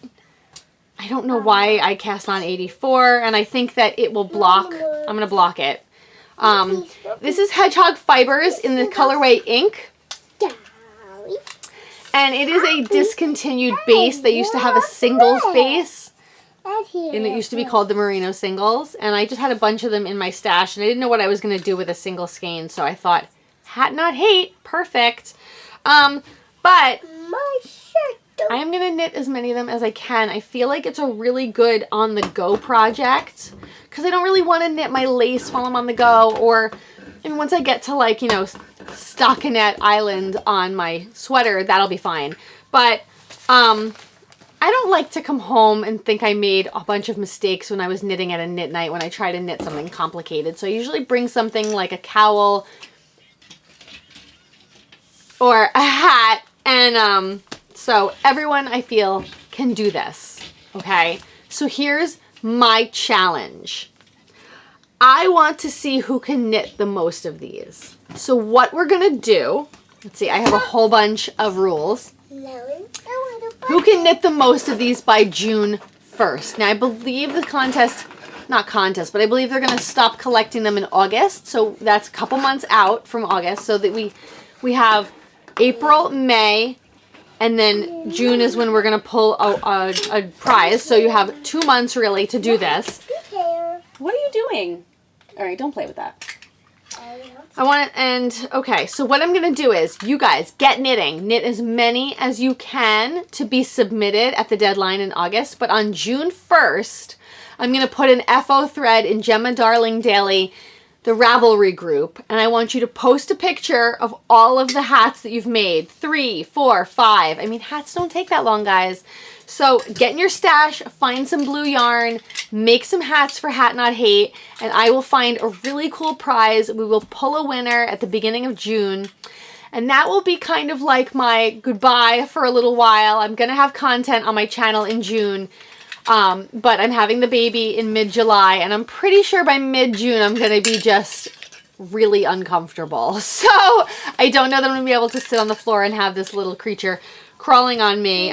Speaker 1: I don't know why I cast on 84, and I think that it will block. I'm going to block it. This is Hedgehog Fibers in the colorway Ink. And it is a discontinued base. They used to have a singles base. And it used to be called the Merino Singles. And I just had a bunch of them in my stash. And I didn't know what I was going to do with a single skein. So I thought, hat not hate. Perfect. But I am going to knit as many of them as I can. I feel like it's a really good on-the-go project. Because I don't really want to knit my lace while I'm on the go. Or and once I get to, like, you know, Stockinette Island on my sweater, that'll be fine. But I don't like to come home and think I made a bunch of mistakes when I was knitting at a knit night when I try to knit something complicated. So I usually bring something like a cowl or a hat. And so everyone, I feel, can do this. Okay? So here's my challenge. I want to see who can knit the most of these. So what we're going to do, let's see, I have a whole bunch of rules. Who can knit the most of these by June 1st? Now, I believe the not contest, but I believe they're going to stop collecting them in August. So that's a couple months out from August, so that we have April, May, and then June is when we're going to pull a prize. So you have 2 months, really, to do this. What are you doing? All right, don't play with that. I want to end. Okay, so what I'm going to do is, you guys, get knitting. Knit as many as you can to be submitted at the deadline in August. But on June 1st, I'm going to put an FO thread in Gemma Darling Daily, the Ravelry group. And I want you to post a picture of all of the hats that you've made. 3, 4, 5. I mean, hats don't take that long, guys. So get in your stash, find some blue yarn, make some hats for Hat Not Hate, and I will find a really cool prize. We will pull a winner at the beginning of June, and that will be kind of like my goodbye for a little while. I'm going to have content on my channel in June, but I'm having the baby in mid-July, and I'm pretty sure by mid-June I'm going to be just really uncomfortable. So I don't know that I'm going to be able to sit on the floor and have this little creature crawling on me.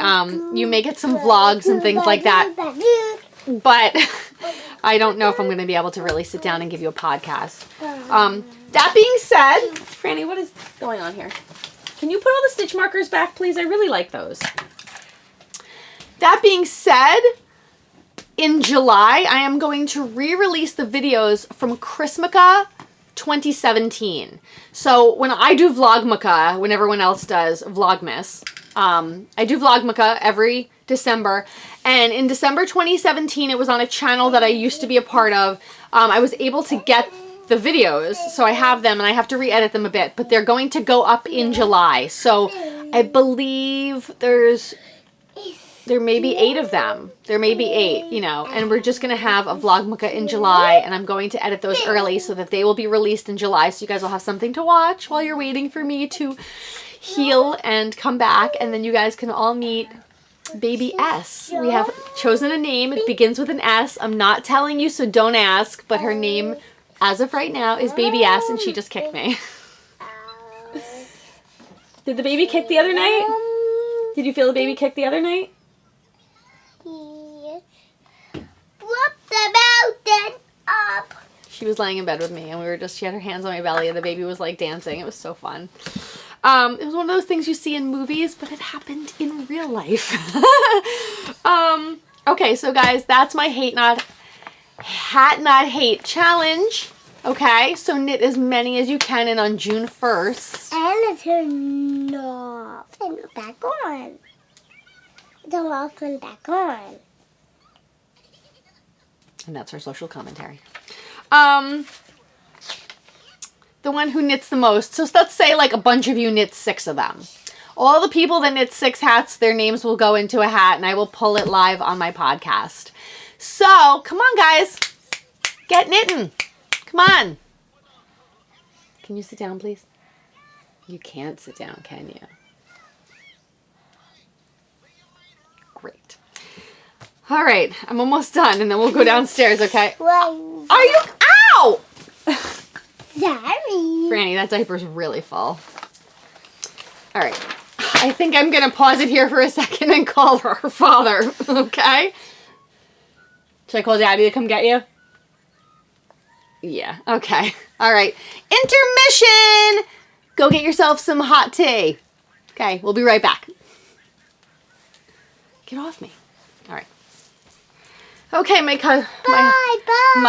Speaker 1: You may get some vlogs and things like that, but I don't know if I'm going to be able to really sit down and give you a podcast. That being said, Franny, what is going on here? Can you put all the stitch markers back, please? I really like those. That being said, in July, I am going to re-release the videos from Christmaka 2017. So when I do Vlogmaka, when everyone else does Vlogmas, I do Vlogmaka every December, and in December 2017, it was on a channel that I used to be a part of. I was able to get the videos, so I have them, and I have to re-edit them a bit, but they're going to go up in July. So I believe there may be 8 of them. There may be 8, you know, and we're just going to have a Vlogmaka in July, and I'm going to edit those early so that they will be released in July, so you guys will have something to watch while you're waiting for me to heal and come back, and then you guys can all meet Baby S. We have chosen a name. It begins with an S. I'm not telling you, so don't ask, but her name, as of right now, is Baby S, and she just kicked me. Did the baby kick the other night? Did you feel the baby kick the other night?
Speaker 2: What about that up?
Speaker 1: She was laying in bed with me, and she had her hands on my belly, and the baby was like dancing. It was so fun. It was one of those things you see in movies, but it happened in real life. Okay, so guys, that's my Hat Not Hate challenge. Okay, so knit as many as you can, and on June 1st.
Speaker 2: And turn off and back on. Turn off and back on.
Speaker 1: And that's our social commentary. The one who knits the most. So let's say like a bunch of you knit 6 of them. All the people that knit 6 hats, their names will go into a hat, and I will pull it live on my podcast. So, come on, guys. Get knitting. Come on. Can you sit down, please? You can't sit down, can you? Great. All right, I'm almost done, and then we'll go downstairs, okay?
Speaker 2: Well,
Speaker 1: Are you... Ow!
Speaker 2: sorry.
Speaker 1: Franny, that diaper's really full. All right. I think I'm going to pause it here for a second and call her father, okay? Should I call Daddy to come get you? Yeah, okay. All right. Intermission! Go get yourself some hot tea. Okay, we'll be right back. Get off me. All right. Okay, my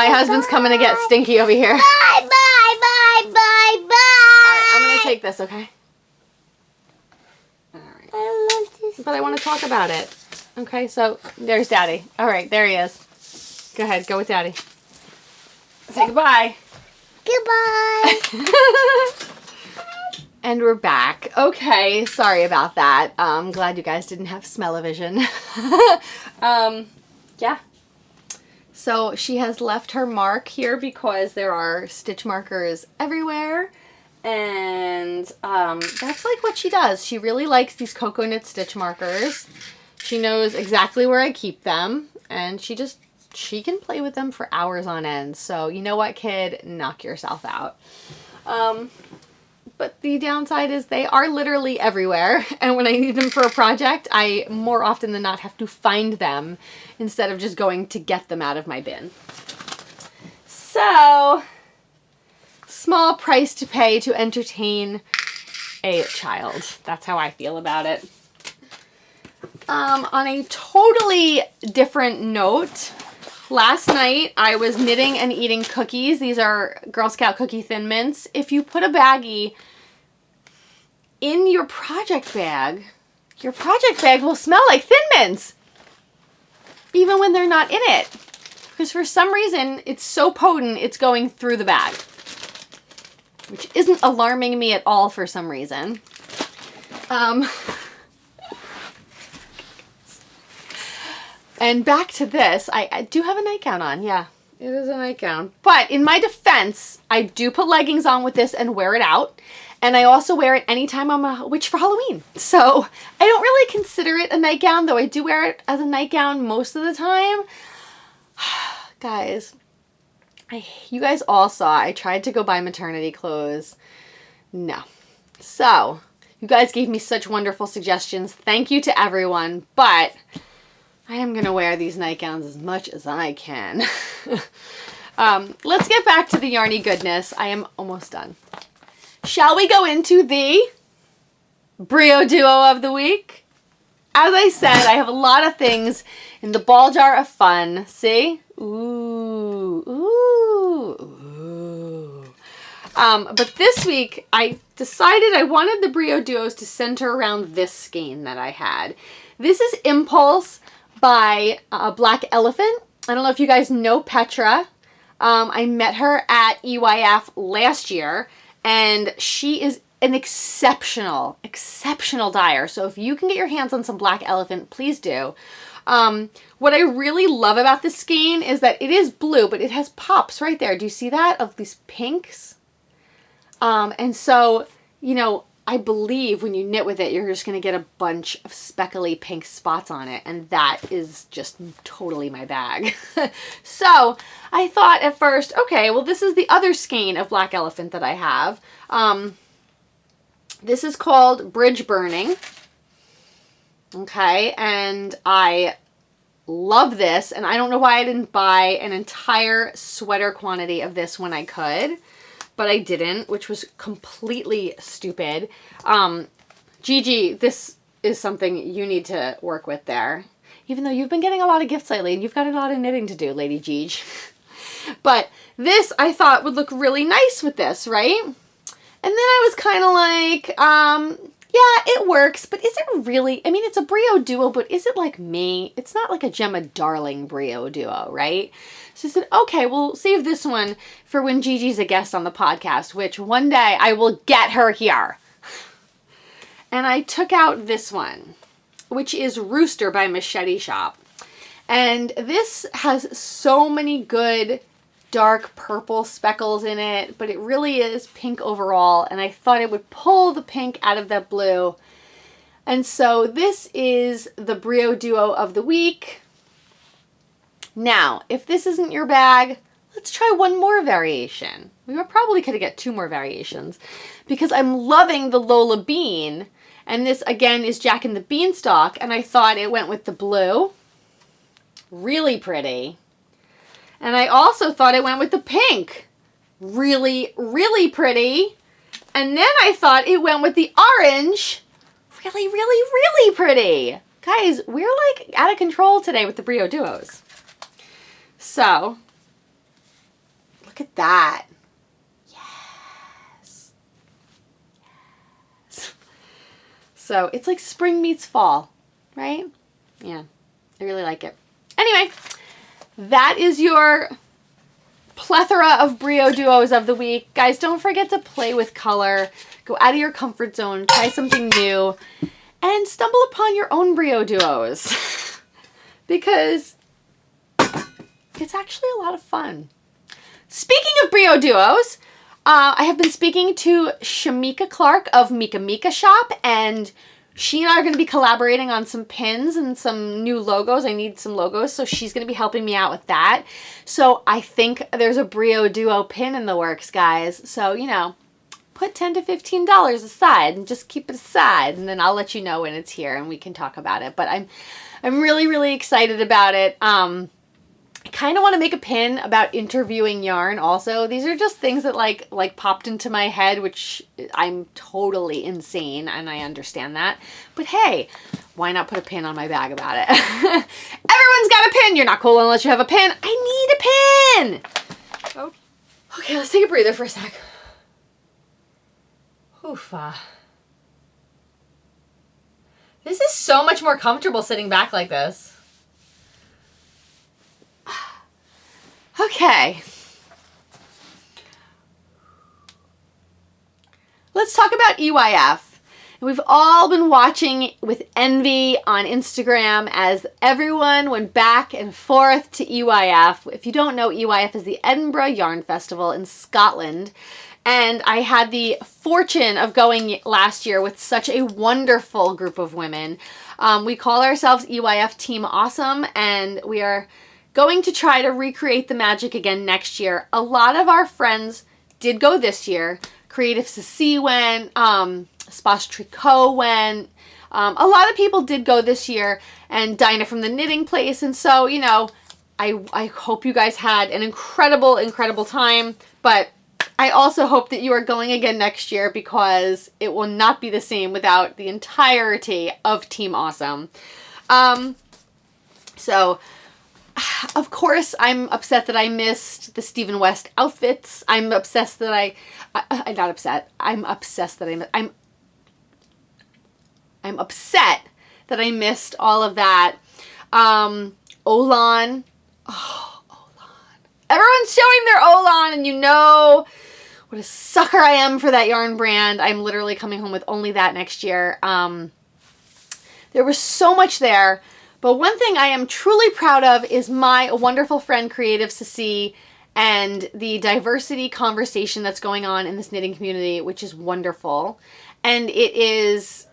Speaker 1: husband's coming to get Stinky over here.
Speaker 2: Bye, bye, bye, bye, bye.
Speaker 1: All right, I'm going to take this, okay? All right.
Speaker 2: I want this.
Speaker 1: But I want to talk about it. Okay, so there's Daddy. All right, there he is. Go ahead, go with Daddy. Say goodbye.
Speaker 2: Goodbye.
Speaker 1: And we're back. Okay, sorry about that. I'm glad you guys didn't have smell-o-vision. Yeah. So she has left her mark here because there are stitch markers everywhere. And that's like what she does. She really likes these cocoa knit stitch markers. She knows exactly where I keep them. And she can play with them for hours on end. So you know what, kid? Knock yourself out. But the downside is they are literally everywhere. And when I need them for a project, I more often than not have to find them instead of just going to get them out of my bin. So, small price to pay to entertain a child. That's how I feel about it. On a totally different note, last night I was knitting and eating cookies. These are Girl Scout Cookie Thin Mints. If you put a baggie in your project bag will smell like Thin Mints. Even when they're not in it. Because for some reason, it's so potent, it's going through the bag. Which isn't alarming me at all for some reason. And back to this, I do have a nightgown on, yeah. It is a nightgown. But in my defense, I do put leggings on with this and wear it out. And I also wear it anytime I'm a witch for Halloween. So I don't really consider it a nightgown, though I do wear it as a nightgown most of the time. Guys, you guys all saw I tried to go buy maternity clothes. No. So, you guys gave me such wonderful suggestions. Thank you to everyone. But I am going to wear these nightgowns as much as I can. Let's get back to the yarny goodness. I am almost done. Shall we go into the Brio Duo of the week? As I said, I have a lot of things in the ball jar of fun. See? Ooh, ooh, ooh. But this week, I decided I wanted the Brio Duos to center around this skein that I had. This is Impulse by Black Elephant. I don't know if you guys know Petra. I met her at EYF last year, and she is an exceptional dyer. So if you can get your hands on some Black Elephant, please do. What I really love about this skein is that it is blue, but it has pops right there. Do you see that? Of these pinks. And so, you know, I believe when you knit with it, you're just going to get a bunch of speckly pink spots on it. And that is just totally my bag. So I thought at first, okay, well, this is the other skein of Black Elephant that I have. This is called Bridge Burning. Okay, and I love this. And I don't know why I didn't buy an entire sweater quantity of this when I could. But I didn't, which was completely stupid. Gigi, this is something you need to work with there. Even though you've been getting a lot of gifts lately, and you've got a lot of knitting to do, Lady Gigi. But this, I thought, would look really nice with this, right? And then I was kind of like, yeah, it works, but is it really? I mean, it's a Brio Duo, but is it like me? It's not like a Gemma Darling Brio Duo, right? So I said, okay, we'll save this one for when Gigi's a guest on the podcast, which one day I will get her here. And I took out this one, which is Rooster by Machete Shop. And this has so many good dark purple speckles in it, but it really is pink overall. And I thought it would pull the pink out of that blue. And so this is the Brio Duo of the week. Now, if this isn't your bag, let's try one more variation. We probably could get two more variations because I'm loving the Lola Bean. And this, again, is Jack and the Beanstalk. And I thought it went with the blue. Really pretty. And I also thought it went with the pink. Really, really pretty. And then I thought it went with the orange. Really, really, really pretty. Guys, we're like out of control today with the Brio Duos. So, look at that. Yes. Yes. So, it's like spring meets fall, right? Yeah, I really like it. Anyway, that is your plethora of Brio Duos of the week. Guys, don't forget to play with color. Go out of your comfort zone. Try something new. And stumble upon your own Brio Duos. Because it's actually a lot of fun. Speaking of Brio Duos, I have been speaking to Shamika Clark of Mika Mika Shop, and she and I are going to be collaborating on some pins and some new logos. I need some logos, so she's going to be helping me out with that. So I think there's a Brio Duo pin in the works, guys. So, you know, put $10 to $15 aside and just keep it aside, and then I'll let you know when it's here and we can talk about it. But I'm really, really excited about it. I kind of want to make a pin about interviewing yarn also. These are just things that like popped into my head, which I'm totally insane, and I understand that. But hey, why not put a pin on my bag about it? Everyone's got a pin. You're not cool unless you have a pin. I need a pin. Oh. Okay, let's take a breather for a sec. Oofa. This is so much more comfortable sitting back like this. Okay. Let's talk about EYF. We've all been watching with envy on Instagram as everyone went back and forth to EYF. If you don't know, EYF is the Edinburgh Yarn Festival in Scotland. And I had the fortune of going last year with such a wonderful group of women. We call ourselves EYF Team Awesome, and we are going to try to recreate the magic again next year. A lot of our friends did go this year. Creative Ceci went, Spas Tricot went. A lot of people did go this year, and Dinah from the Knitting Place. And so, you know, I hope you guys had an incredible, incredible time. But I also hope that you are going again next year, because it will not be the same without the entirety of Team Awesome. So, of course, I'm upset that I missed the Stephen West outfits. I'm obsessed that I'm not upset. I'm obsessed that I'm upset that I missed all of that. Olan. Oh, Olan. Everyone's showing their Olan, and you know what a sucker I am for that yarn brand. I'm literally coming home with only that next year. There was so much there. But one thing I am truly proud of is my wonderful friend Creative Ceci and the diversity conversation that's going on in this knitting community, which is wonderful. And it is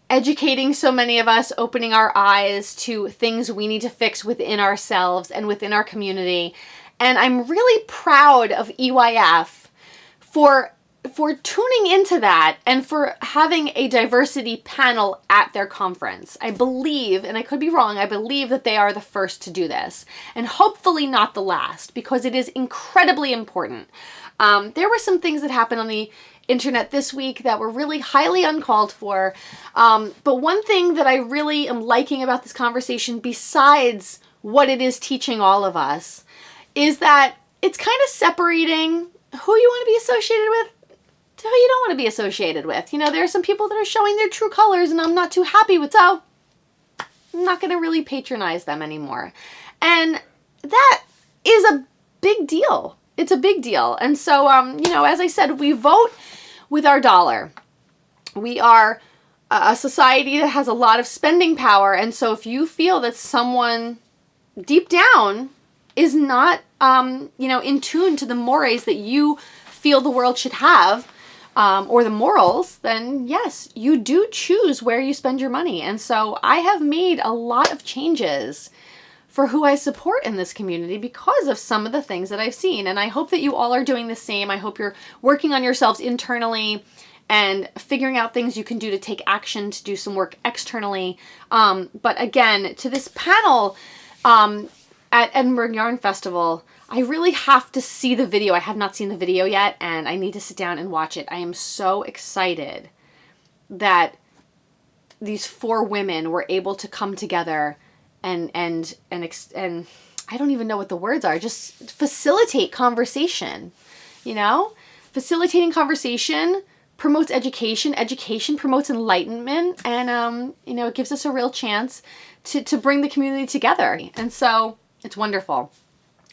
Speaker 1: educating so many of us, opening our eyes to things we need to fix within ourselves and within our community. And I'm really proud of EYF for tuning into that and for having a diversity panel at their conference. I believe, and I could be wrong, I believe that they are the first to do this, and hopefully not the last, because it is incredibly important. There were some things that happened on the internet this week that were really highly uncalled for, but one thing that I really am liking about this conversation, besides what it is teaching all of us, is that it's kind of separating who you want to be associated with to who you don't want to be associated with. You know, there are some people that are showing their true colors, and I'm not too happy with, so I'm not going to really patronize them anymore. And that is a big deal. It's a big deal. And so, you know, as I said, we vote with our dollar. We are a society that has a lot of spending power, and so if you feel that someone deep down is not, you know, in tune to the mores that you feel the world should have, or the morals, then yes, you do choose where you spend your money. And so I have made a lot of changes for who I support in this community because of some of the things that I've seen. And I hope that you all are doing the same. I hope you're working on yourselves internally and figuring out things you can do to take action, to do some work externally. But again, to this panel at Edinburgh Yarn Festival, I really have to see the video. I have not seen the video yet, and I need to sit down and watch it. I am so excited that these 4 women were able to come together and I don't even know what the words are, just facilitate conversation, you know? Facilitating conversation promotes education. Education promotes enlightenment, and, you know, it gives us a real chance to bring the community together. And so it's wonderful.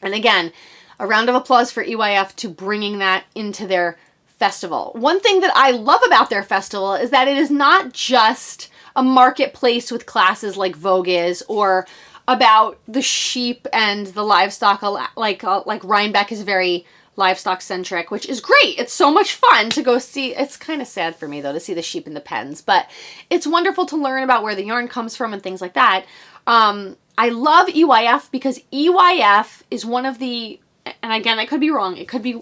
Speaker 1: And again, a round of applause for EYF to bringing that into their festival. One thing that I love about their festival is that it is not just a marketplace with classes like Vogue is, or about the sheep and the livestock, like Rhinebeck is very livestock centric, which is great. It's so much fun to go see. It's kind of sad for me though to see the sheep in the pens, but it's wonderful to learn about where the yarn comes from and things like that. I love EYF because EYF is one of the, and again, I could be wrong, it could be,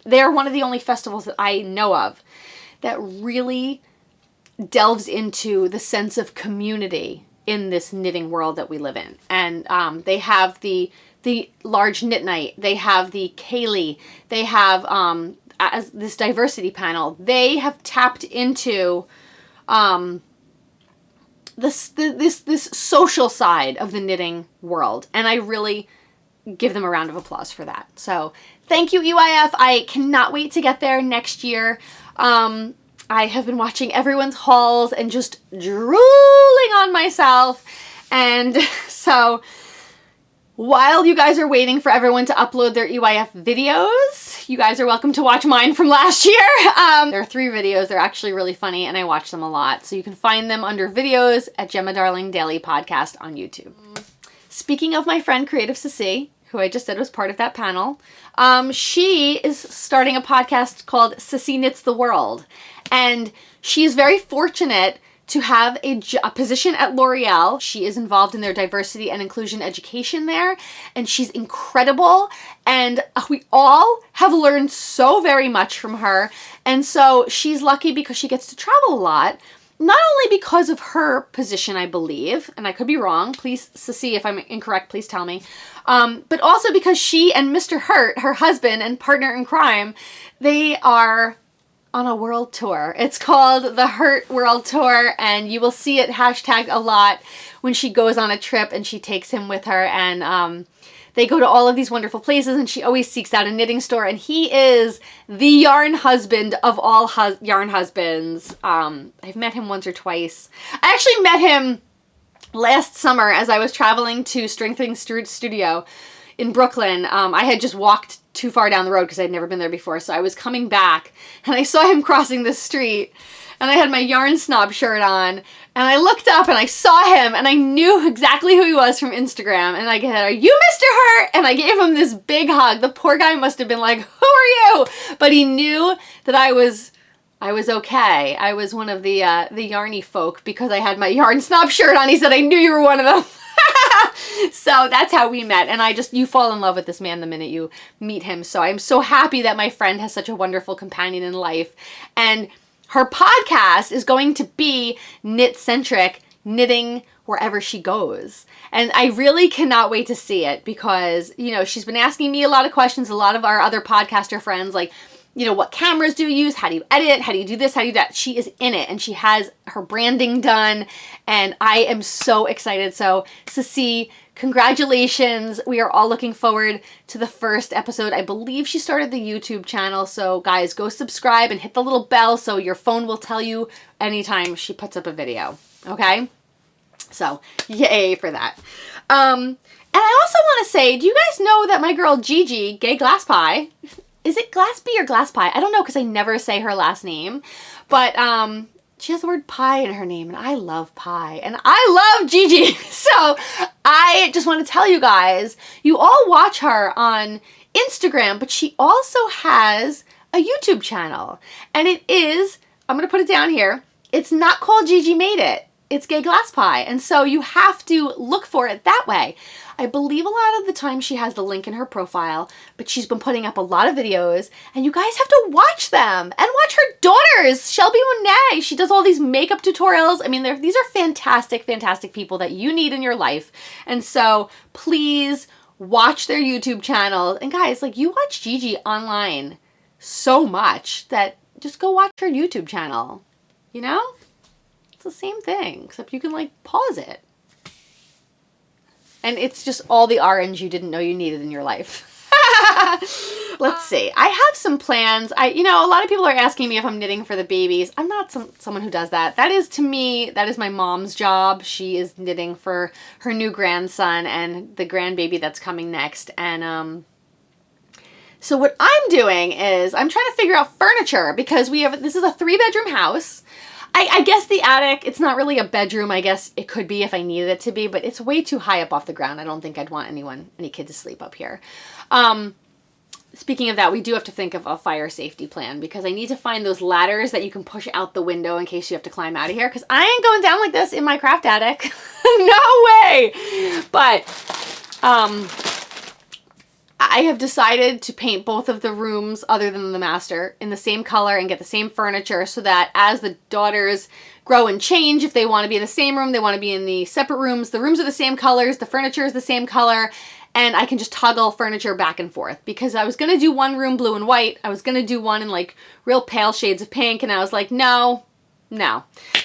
Speaker 1: they're one of the only festivals that I know of that really delves into the sense of community in this knitting world that we live in. And they have the large knit night, they have the Kahlo, they have as this diversity panel. They have tapped into this social side of the knitting world, and I really give them a round of applause for that. So thank you, EYF. I cannot wait to get there next year. I have been watching everyone's hauls and just drooling on myself, and so while you guys are waiting for everyone to upload their EYF videos, you guys are welcome to watch mine from last year. There are 3 videos. They're actually really funny, and I watch them a lot. So you can find them under videos at Gemma Darling Daily Podcast on YouTube. Speaking of my friend Creative Sissy, who I just said was part of that panel, she is starting a podcast called Sissy Knits the World. And she is very fortunate to have a position at L'Oreal. She is involved in their diversity and inclusion education there, and she's incredible, and we all have learned so very much from her. And so she's lucky because she gets to travel a lot, not only because of her position, I believe, and I could be wrong, please, Sissy, if I'm incorrect, please tell me, but also because she and Mr. Hurt, her husband and partner in crime, they are on a world tour. It's called the Hurt World Tour, and you will see it hashtagged a lot when she goes on a trip and she takes him with her, and they go to all of these wonderful places, and she always seeks out a knitting store, and he is the yarn husband of all yarn husbands. I've met him once or twice. I actually met him last summer as I was traveling to Strengthening Studio in Brooklyn. I had just walked too far down the road because I'd never been there before, so I was coming back and I saw him crossing the street, and I had my Yarn Snob shirt on, and I looked up and I saw him, and I knew exactly who he was from Instagram, and I said, "Are you Mr. Hurt?" And I gave him this big hug. The poor guy must have been like, "Who are you?" But he knew that I was okay. I was one of the yarny folk because I had my Yarn Snob shirt on. He said, "I knew you were one of them." So that's how we met, and you fall in love with this man the minute you meet him. So I'm so happy that my friend has such a wonderful companion in life, and her podcast is going to be knit-centric, knitting wherever she goes. And I really cannot wait to see it because, you know, she's been asking me a lot of questions, a lot of our other podcaster friends, like, you know, what cameras do you use? How do you edit? How do you do this? How do you do that? She is in it, and she has her branding done, and I am so excited. So, Sissy, congratulations. We are all looking forward to the first episode. I believe she started the YouTube channel, so guys, go subscribe and hit the little bell so your phone will tell you anytime she puts up a video, okay? So, yay for that. And I also want to say, do you guys know that my girl Gigi, Gay Glass Pie, is it Glaspie or Glass Pie? I don't know because I never say her last name. But she has the word pie in her name, and I love pie. And I love Gigi. So I just want to tell you guys, you all watch her on Instagram, but she also has a YouTube channel. And it is, I'm going to put it down here, it's not called Gigi Made It. It's Gay Glass Pie. And so you have to look for it that way. I believe a lot of the time she has the link in her profile, but she's been putting up a lot of videos, and you guys have to watch them and watch her daughters, Shelby Monet. She does all these makeup tutorials. I mean, these are fantastic, fantastic people that you need in your life. And so please watch their YouTube channel. And guys, like, you watch Gigi online so much that just go watch her YouTube channel. You know? It's the same thing, except you can, like, pause it. And it's just all the orange you didn't know you needed in your life. Let's see. I have some plans. You know, a lot of people are asking me if I'm knitting for the babies. I'm not someone who does that. That is, to me, that is my mom's job. She is knitting for her new grandson and the grandbaby that's coming next. And so what I'm doing is I'm trying to figure out furniture because this is a 3-bedroom house. I guess the attic, it's not really a bedroom. I guess it could be if I needed it to be, but it's way too high up off the ground. I don't think I'd want any kid to sleep up here. Speaking of that, we do have to think of a fire safety plan because I need to find those ladders that you can push out the window in case you have to climb out of here, because I ain't going down like this in my craft attic. No way! But I have decided to paint both of the rooms other than the master in the same color and get the same furniture so that as the daughters grow and change, if they want to be in the same room, they want to be in the separate rooms, the rooms are the same colors, the furniture is the same color, and I can just toggle furniture back and forth. Because I was going to do one room blue and white, I was going to do one in like real pale shades of pink, and I was like, no.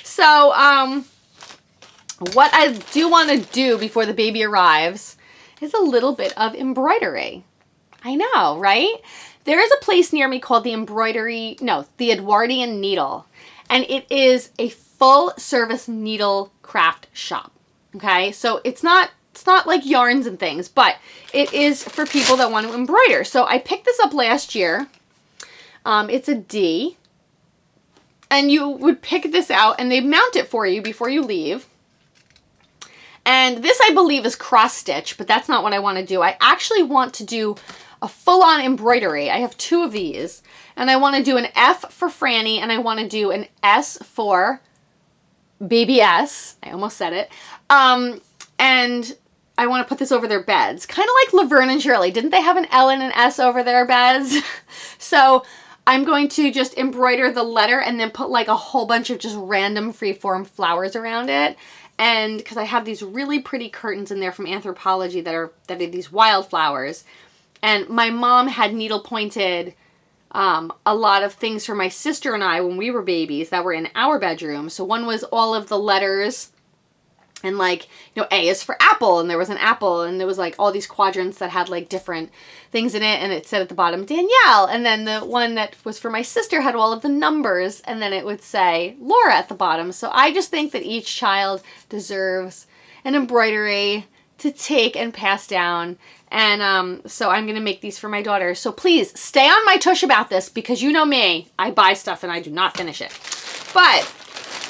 Speaker 1: So, what I do want to do before the baby arrives is a little bit of embroidery. I know, right? There is a place near me called the Edwardian Needle, and it is a full service needle craft shop. Okay, so it's not like yarns and things, but it is for people that want to embroider. So I picked this up last year. It's a D, and you would pick this out and they mount it for you before you leave. And this, I believe, is cross stitch, but that's not what I want to do. I actually want to do a full-on embroidery. I have 2 of these, and I want to do an F for Franny, and I want to do an S for Baby S. I almost said it. And I want to put this over their beds. Kind of like Laverne and Shirley. Didn't they have an L and an S over their beds? So I'm going to just embroider the letter and then put like a whole bunch of just random freeform flowers around it. And because I have these really pretty curtains in there from Anthropology that are these wildflowers. And my mom had needle pointed a lot of things for my sister and I when we were babies that were in our bedroom. So one was all of the letters, and like, you know, A is for apple, and there was an apple, and there was like all these quadrants that had like different things in it, and it said at the bottom Danielle, and then the one that was for my sister had all of the numbers, and then it would say Laura at the bottom. So I just think that each child deserves an embroidery to take and pass down. And so I'm going to make these for my daughter. So please stay on my tush about this, because you know me, I buy stuff and I do not finish it. But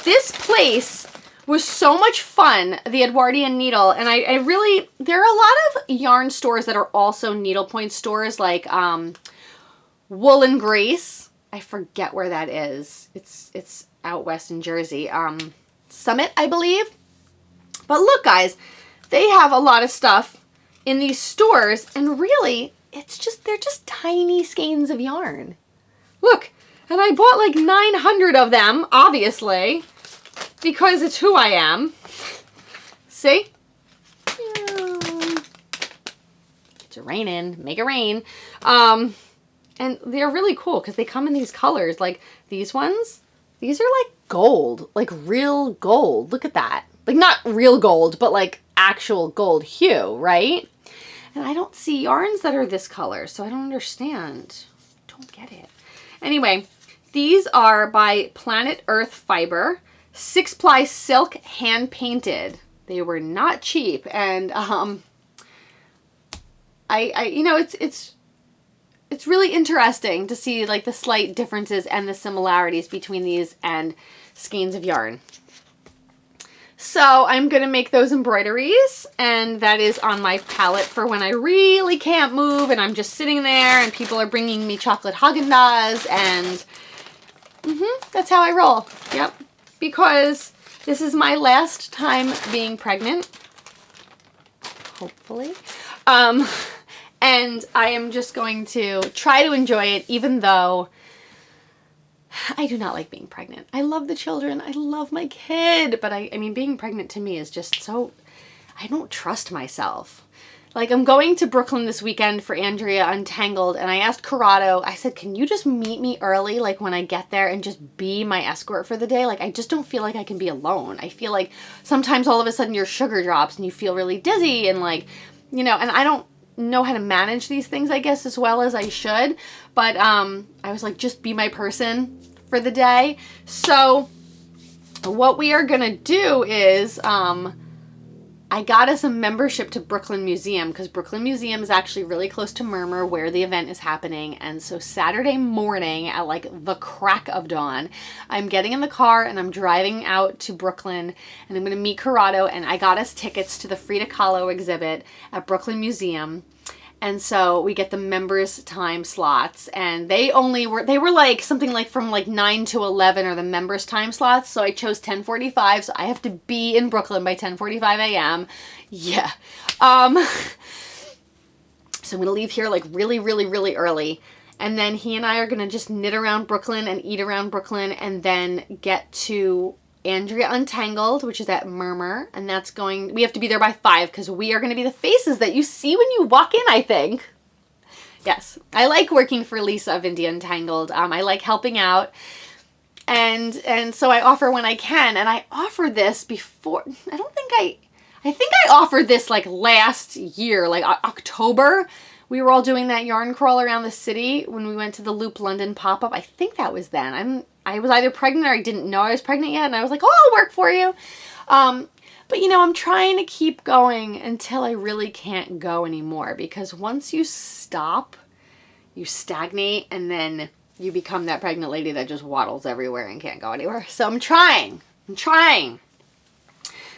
Speaker 1: this place was so much fun, the Edwardian Needle, and I really, there are a lot of yarn stores that are also needlepoint stores, like Wool and Grace. I forget where that is. It's out west in Jersey. Summit, I believe. But look, guys, they have a lot of stuff in these stores, and really, they're just tiny skeins of yarn. Look, and I bought like 900 of them, obviously, because it's who I am. See? It's raining. Make it rain. And they're really cool because they come in these colors. Like these ones, these are like gold, like real gold. Look at that. Like not real gold, but like actual gold hue, right? And I don't see yarns that are this color, so I don't understand. Don't get it. Anyway, these are by Planet Earth Fiber. 6-ply silk, hand painted. They were not cheap, and you know, it's really interesting to see like the slight differences and the similarities between these and skeins of yarn. So I'm gonna make those embroideries, and that is on my palette for when I really can't move and I'm just sitting there and people are bringing me chocolate Haagen-Dazs, and that's how I roll. Yep. Because this is my last time being pregnant, hopefully, and I am just going to try to enjoy it, even though I do not like being pregnant. I love the children, I love my kid, but I mean, being pregnant to me is just so, I don't trust myself. like, I'm going to Brooklyn this weekend for Andrea Untangled, and I asked Corrado, I said, can you just meet me early, like, when I get there, and just be my escort for the day? Like, I just don't feel like I can be alone. I feel like sometimes all of a sudden your sugar drops and you feel really dizzy, and, like, you know, and I don't know how to manage these things, I guess, as well as I should, but I was like, just be my person for the day. So what we are gonna do is, I got us a membership to Brooklyn Museum, because Brooklyn Museum is actually really close to Murmur, where the event is happening. And so Saturday morning at like the crack of dawn, I'm getting in the car and I'm driving out to Brooklyn, and I'm going to meet Corrado, and I got us tickets to the Frida Kahlo exhibit at Brooklyn Museum. And so we get the members time slots, and they were like something like from like 9 to 11 are the members time slots. So I chose 10:45. So I have to be in Brooklyn by 10:45 a.m. Yeah. So I'm going to leave here like really, really, really early. And then he and I are going to just knit around Brooklyn and eat around Brooklyn, and then get to Andrea Untangled, which is at Murmur, and we have to be there by 5, because we are going to be the faces that you see when you walk in, I think. Yes, I like working for Lisa of Indie Untangled. I like helping out, and so I offer when I can, and I offered this before, I think I offered this like last year, like October. We were all doing that yarn crawl around the city when we went to the Loop London pop-up. I think that was then. I was either pregnant or I didn't know I was pregnant yet, and I was like, oh, I'll work for you. But, you know, I'm trying to keep going until I really can't go anymore, because once you stop, you stagnate, and then you become that pregnant lady that just waddles everywhere and can't go anywhere. So I'm trying.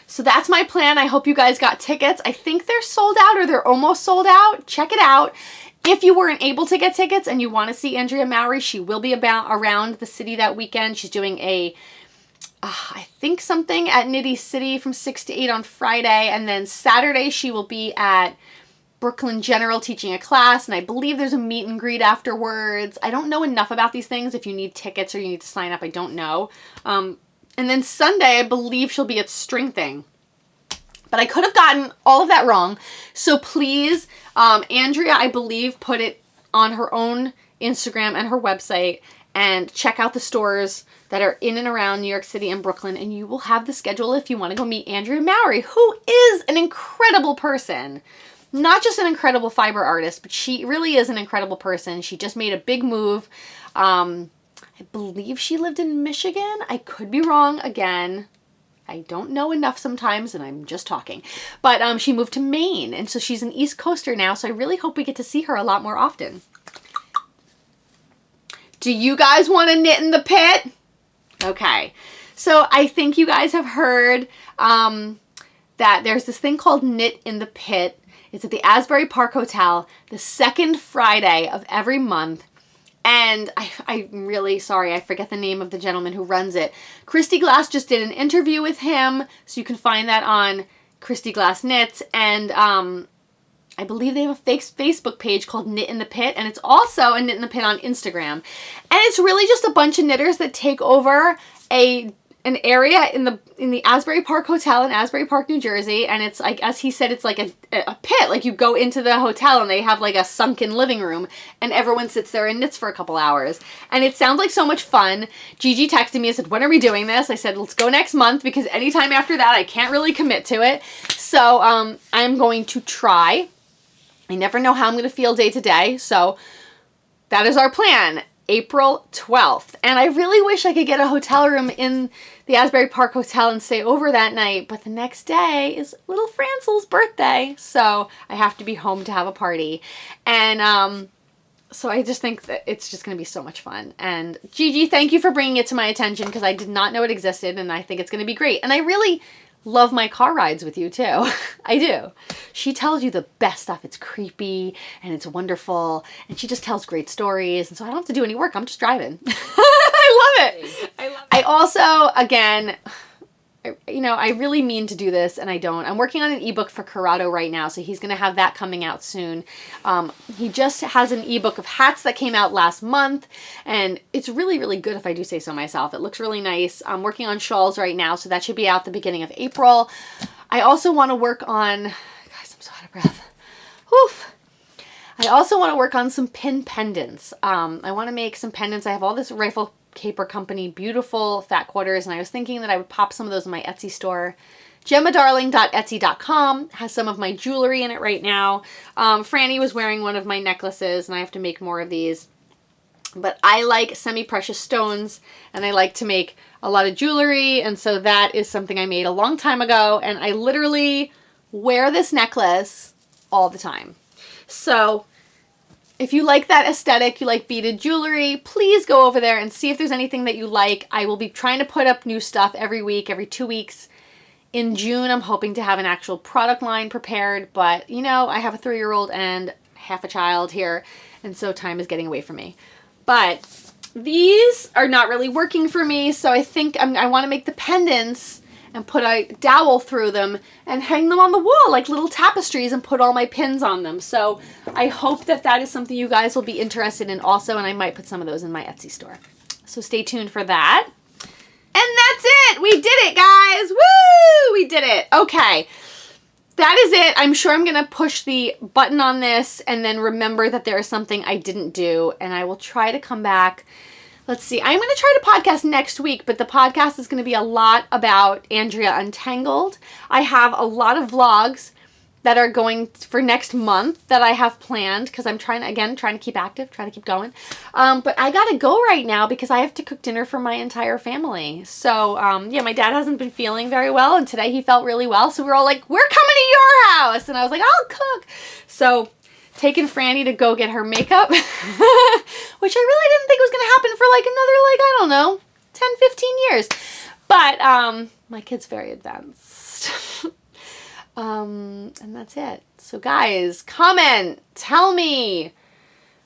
Speaker 1: So that's my plan. I hope you guys got tickets. I think they're sold out, or they're almost sold out. Check it out. If you weren't able to get tickets and you want to see Andrea Mowry, she will be around the city that weekend. She's doing I think something at Nitty City from 6 to 8 on Friday. And then Saturday she will be at Brooklyn General teaching a class. And I believe there's a meet and greet afterwards. I don't know enough about these things. If you need tickets or you need to sign up, I don't know. And then Sunday, I believe she'll be at String Thing. But I could have gotten all of that wrong. So please, Andrea, I believe, put it on her own Instagram and her website, and check out the stores that are in and around New York City and Brooklyn, and you will have the schedule if you want to go meet Andrea Mowry, who is an incredible person. Not just an incredible fiber artist, but she really is an incredible person. She just made a big move. I believe she lived in Michigan. I could be wrong again. I don't know enough sometimes, and I'm just talking. But she moved to Maine, and so she's an East Coaster now, so I really hope we get to see her a lot more often. Do you guys want to knit in the pit? Okay. So I think you guys have heard that there's this thing called Knit in the Pit. It's at the Asbury Park Hotel the second Friday of every month. And I'm really sorry, I forget the name of the gentleman who runs it. Christy Glass just did an interview with him, so you can find that on Christy Glass Knits. And I believe they have a Facebook page called Knit in the Pit, and it's also a Knit in the Pit on Instagram. And it's really just a bunch of knitters that take over an area in the Asbury Park Hotel in Asbury Park, New Jersey, and it's like, as he said, it's like a pit. Like, you go into the hotel and they have like a sunken living room, and everyone sits there and knits for a couple hours. And it sounds like so much fun. Gigi texted me and said, when are we doing this? I said, let's go next month, because anytime after that I can't really commit to it. So I'm going to try. I never know how I'm going to feel day to day, so that is our plan. April 12th. And I really wish I could get a hotel room in the Asbury Park Hotel and stay over that night, but the next day is little Francel's birthday, so I have to be home to have a party. And so I just think that it's just going to be so much fun. And Gigi, thank you for bringing it to my attention, because I did not know it existed, and I think it's going to be great. And I really love my car rides with you too. I do. She tells you the best stuff. It's creepy and it's wonderful, and she just tells great stories, and so I don't have to do any work. I'm just driving. I love it. I also, again, I really mean to do this, and I don't. I'm working on an ebook for Corrado right now, so he's going to have that coming out soon. He just has an ebook of hats that came out last month, and it's really, really good, if I do say so myself. It looks really nice. I'm working on shawls right now, so that should be out the beginning of April. I also want to work on, guys, I'm so out of breath. Whew. I also want to work on some pin pendants. I want to make some pendants. I have all this Rifle Caper Company beautiful fat quarters, and I was thinking that I would pop some of those in my Etsy store. gemmadarling.etsy.com has some of my jewelry in it right now. Franny was wearing one of my necklaces, and I have to make more of these. But I like semi-precious stones, and I like to make a lot of jewelry, and so that is something I made a long time ago, and I literally wear this necklace all the time. So if you like that aesthetic, you like beaded jewelry, please go over there and see if there's anything that you like. I will be trying to put up new stuff every week, every 2 weeks. In June, I'm hoping to have an actual product line prepared, but you know, I have a 3-year-old and half a child here, and so time is getting away from me. But these are not really working for me, so I think I want to make the pendants and put a dowel through them and hang them on the wall like little tapestries and put all my pins on them. So I hope that that is something you guys will be interested in also, and I might put some of those in my Etsy store. So stay tuned for that. And that's it! We did it, guys! Woo! We did it. Okay. That is it. I'm sure I'm going to push the button on this and then remember that there is something I didn't do, and I will try to come back. Let's see. I'm going to try to podcast next week, but the podcast is going to be a lot about Andrea Untangled. I have a lot of vlogs that are going for next month that I have planned because I'm trying to keep active, trying to keep going. But I got to go right now because I have to cook dinner for my entire family. So, yeah, my dad hasn't been feeling very well, and today he felt really well. So we're all like, we're coming to your house. And I was like, I'll cook. So taking Franny to go get her makeup, which I really didn't think was going to happen for like another, like, I don't know, 10, 15 years. But my kid's very advanced. And that's it. So guys, comment, tell me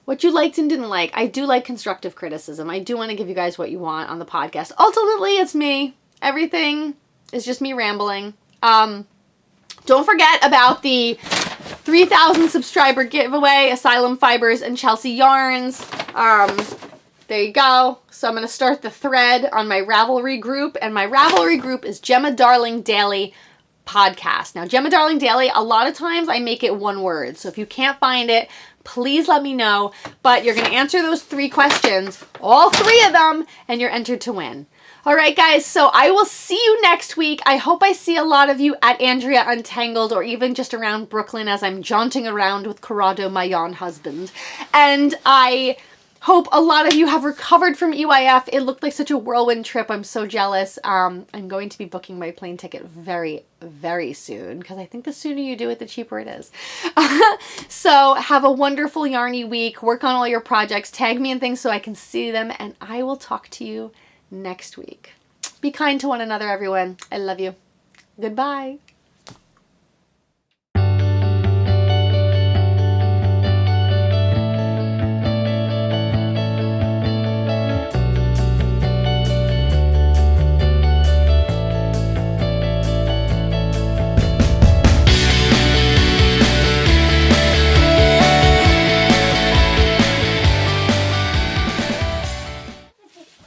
Speaker 1: what you liked and didn't like. I do like constructive criticism. I do want to give you guys what you want on the podcast. Ultimately, it's me. Everything is just me rambling. Don't forget about the 3,000 subscriber giveaway, Asylum Fibers and Chelsea Yarns. There you go. So I'm going to start the thread on my Ravelry group, and my Ravelry group is Gemma Darling Daily Podcast. Now, Gemma Darling Daily, a lot of times I make it one word. So if you can't find it, please let me know. But you're going to answer those 3 questions, all 3 of them, and you're entered to win. All right, guys, so I will see you next week. I hope I see a lot of you at Andrea Untangled or even just around Brooklyn as I'm jaunting around with Corrado, my yawn husband. And I hope a lot of you have recovered from EYF. It looked like such a whirlwind trip. I'm so jealous. I'm going to be booking my plane ticket very, very soon because I think the sooner you do it, the cheaper it is. So have a wonderful yarny week. Work on all your projects. Tag me in things so I can see them, and I will talk to you next week. Be kind to one another, everyone. I love you. Goodbye.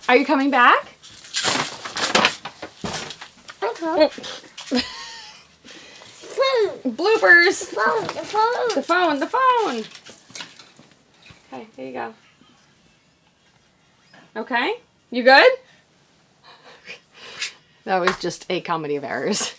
Speaker 1: Are you coming back?
Speaker 2: Okay.
Speaker 1: Bloopers.
Speaker 2: The phone.
Speaker 1: The phone. Okay, here you go. Okay, you good? That was just a comedy of errors.